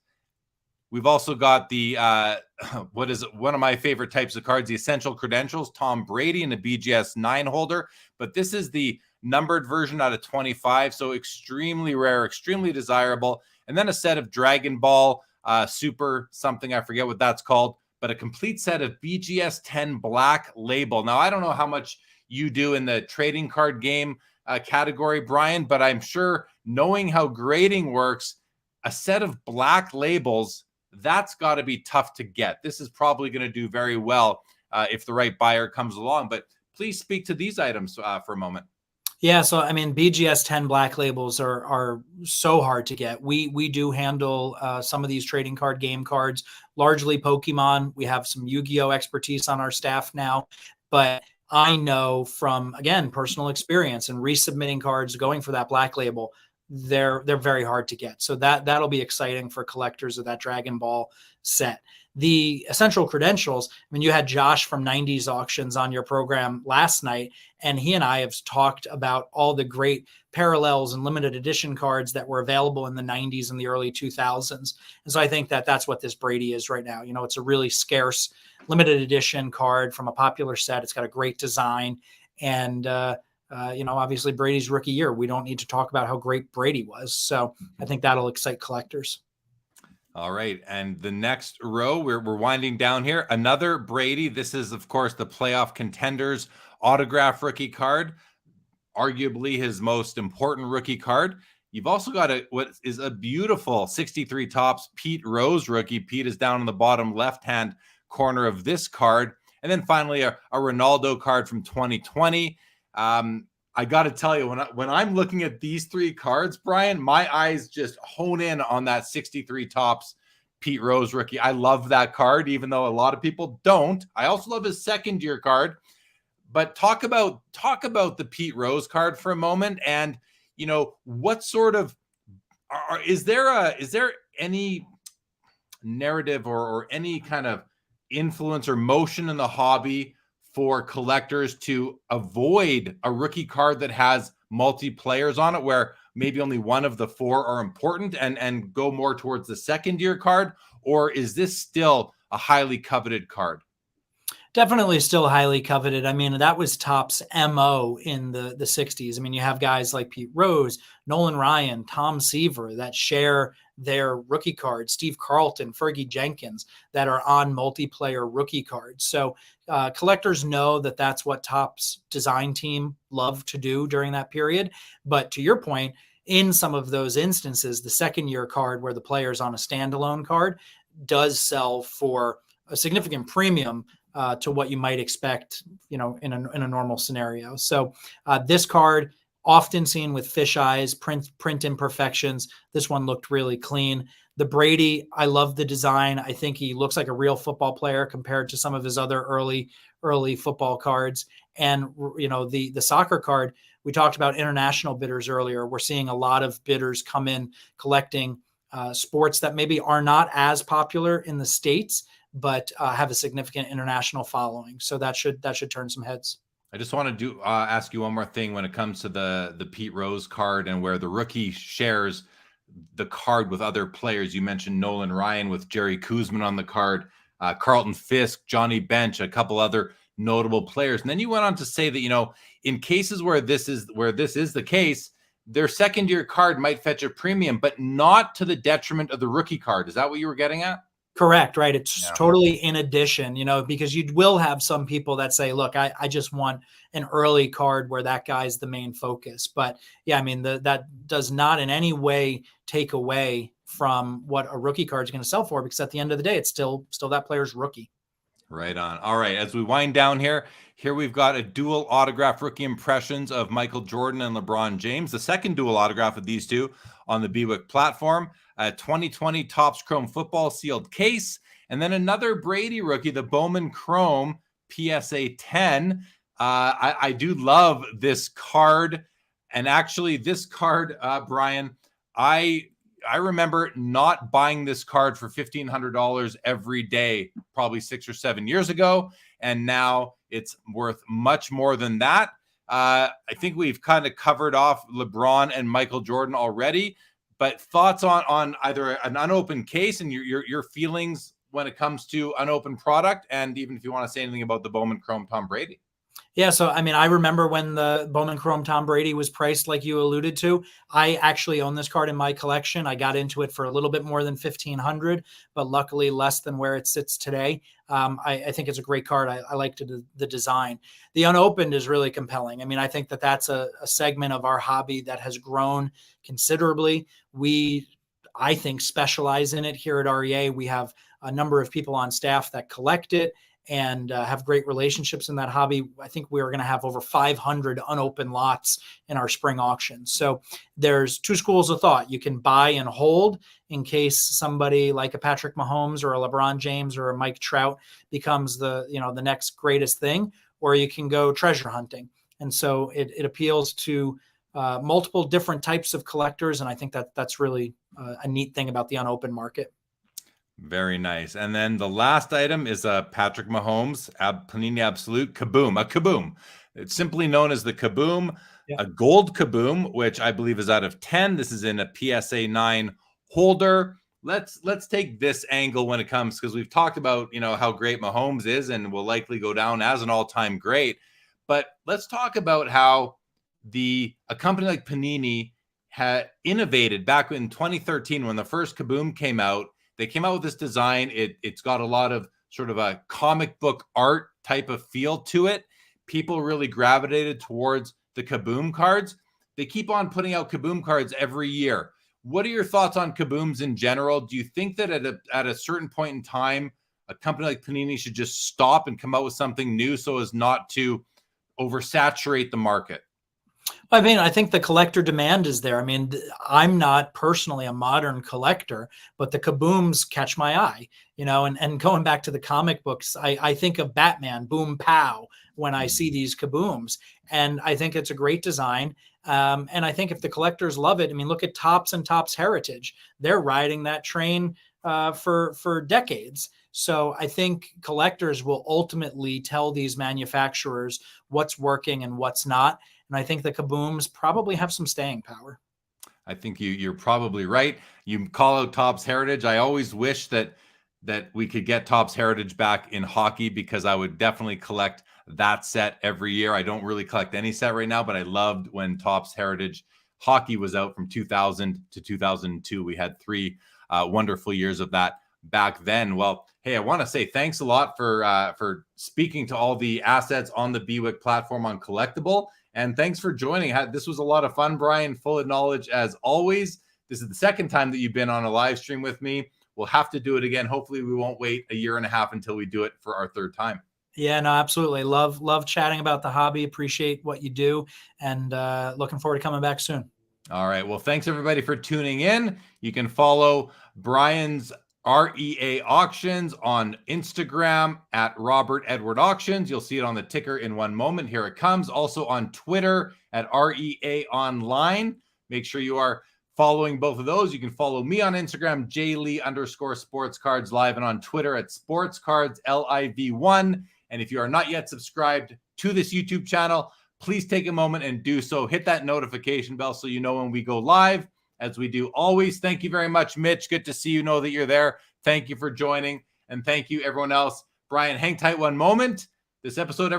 We've also got the what is one of my favorite types of cards, the Essential Credentials, Tom Brady in a BGS 9 holder. But this is the numbered version out of 25, so extremely rare, extremely desirable. And then a set of Dragon Ball Super something, I forget what that's called, but a complete set of BGS 10 Black Label. Now, I don't know how much you do in the trading card game category, Bryan, but I'm sure, knowing how grading works, a set of black labels, that's got to be tough to get. This is probably going to do very well if the right buyer comes along. But please speak to these items for a moment. Yeah, so I mean, BGS 10 black labels are so hard to get. We do handle some of these trading card game cards, largely Pokemon. We have some Yu-Gi-Oh expertise on our staff now, but I know from, again, personal experience and resubmitting cards, going for that black label, they're very hard to get. So that'll be exciting for collectors of that Dragon Ball set. The Essential Credentials, I mean, you had Josh from 90s Auctions on your program last night, and he and I have talked about all the great parallels and limited edition cards that were available in the 90s and the early 2000s. And so I think that's what this Brady is right now. It's a really scarce limited edition card from a popular set. It's got a great design. And, obviously Brady's rookie year, we don't need to talk about how great Brady was. So I think that'll excite collectors. All right. And the next row, we're winding down here. Another Brady. This is, of course, the Playoff Contenders autograph rookie card, arguably his most important rookie card. You've also got what is a beautiful 63 Topps Pete Rose rookie. Pete is down in the bottom left-hand corner of this card. And then finally, a Ronaldo card from 2020. I got to tell you, when I'm looking at these three cards, Bryan, my eyes just hone in on that 63 Topps Pete Rose rookie. I love that card, even though a lot of people don't. I also love his second year card. But talk about the Pete Rose card for a moment, and what sort of is there any narrative or any kind of influence or motion in the hobby for collectors to avoid a rookie card that has multiplayers on it, where maybe only one of the four are important, and go more towards the second year card? Or is this still a highly coveted card? Definitely still highly coveted. I mean, that was Topps MO in the 60s. I mean, you have guys like Pete Rose, Nolan Ryan, Tom Seaver that share their rookie cards, Steve Carlton, Fergie Jenkins, that are on multiplayer rookie cards. So collectors know that that's what Topps design team loved to do during that period. But to your point, in some of those instances, the second year card where the player's on a standalone card does sell for a significant premium to what you might expect, in a normal scenario. So this card, often seen with fish eyes, print imperfections. This one looked really clean. The Brady, I love the design. I think he looks like a real football player compared to some of his other early football cards. And the soccer card, we talked about international bidders earlier. We're seeing a lot of bidders come in collecting sports that maybe are not as popular in the States, but have a significant international following. So that should turn some heads. I just want to ask you one more thing when it comes to the Pete Rose card and where the rookie shares the card with other players. You mentioned Nolan Ryan with Jerry Kuzman on the card, Carlton Fisk, Johnny Bench, a couple other notable players. And then you went on to say that, in cases where this is the case, their second year card might fetch a premium, but not to the detriment of the rookie card. Is that what you were getting at? Correct. Right. It's totally in addition, because you will have some people that say, look, I just want an early card where that guy's the main focus. But yeah, I mean, that does not in any way take away from what a rookie card is going to sell for, because at the end of the day, it's still that player's rookie. Right on. All right. As we wind down here we've got a dual autograph rookie impressions of Michael Jordan and LeBron James. The second dual autograph of these two on the BWIC platform. 2020 Topps Chrome Football sealed case, and then another Brady rookie, the Bowman Chrome PSA 10. I do love this card, and actually this card, Bryan, I remember not buying this card for $1,500 every day, probably 6 or 7 years ago, and now it's worth much more than that. I think we've kind of covered off LeBron and Michael Jordan already. But thoughts on either an unopened case and your feelings when it comes to unopened product, and even if you want to say anything about the Bowman Chrome Tom Brady. Yeah, so I mean, I remember when the Bowman Chrome Tom Brady was priced like you alluded to. I actually own this card in my collection. I got into it for a little bit more than $1,500, but luckily less than where it sits today. I think it's a great card. I liked the design. The unopened is really compelling. I mean, I think that's a segment of our hobby that has grown considerably. I think, specialize in it here at REA. We have a number of people on staff that collect it and have great relationships in that hobby. I think we are going to have over 500 unopened lots in our spring auction. So there's two schools of thought. You can buy and hold in case somebody like a Patrick Mahomes or a LeBron James or a Mike Trout becomes the next greatest thing, or you can go treasure hunting. And so it appeals to multiple different types of collectors. And I think that's really a neat thing about the unopened market. Very nice. And then the last item is a Patrick Mahomes Panini Absolute Kaboom, a Kaboom. It's simply known as the Kaboom, a gold Kaboom, which I believe is out of 10. This is in a PSA 9 holder. Let's take this angle when it comes, because we've talked about, how great Mahomes is and will likely go down as an all-time great. But let's talk about how a company like Panini had innovated back in 2013 when the first Kaboom came out. They came out with this design. It's got a lot of sort of a comic book art type of feel to it. People really gravitated towards the Kaboom cards. They keep on putting out Kaboom cards every year. What are your thoughts on Kabooms in general? Do you think that at a certain point in time, a company like Panini should just stop and come out with something new so as not to oversaturate the market? I mean, I think the collector demand is there. I mean, I'm not personally a modern collector, but the Kabooms catch my eye, and going back to the comic books, I think of Batman, boom, pow, when I see these Kabooms. And I think it's a great design. And I think if the collectors love it, I mean, look at Topps and Topps Heritage. They're riding that train for decades. So I think collectors will ultimately tell these manufacturers what's working and what's not. And I think the Kabooms probably have some staying power. I think you're probably right. You call out Topps Heritage. I always wish that we could get Topps Heritage back in hockey, because I would definitely collect that set every year. I don't really collect any set right now, but I loved when Topps Heritage hockey was out from 2000 to 2002. We had 3 wonderful years of that back then. Well, hey, I want to say thanks a lot for speaking to all the assets on the BWIC platform on Collectable. And thanks for joining. This was a lot of fun, Bryan, full of knowledge as always. This is the second time that you've been on a live stream with me. We'll have to do it again. Hopefully we won't wait a year and a half until we do it for our third time. Yeah, no, absolutely. Love chatting about the hobby. Appreciate what you do, and looking forward to coming back soon. All right. Well, thanks everybody for tuning in. You can follow Bryan's REA Auctions on Instagram at Robert Edward Auctions. You'll see it on the ticker in one moment. Here it comes. Also on Twitter at REA Online. Make sure you are following both of those. You can follow me on Instagram, jlee_sportscards live, and on Twitter at sportscardsliv1. And if you are not yet subscribed to this YouTube channel, please take a moment and do so. Hit that notification bell so you know when we go live, as we do always. Thank you very much, Mitch. Good to see you. Know that you're there. Thank you for joining. And thank you, everyone else. Bryan, hang tight one moment. This episode,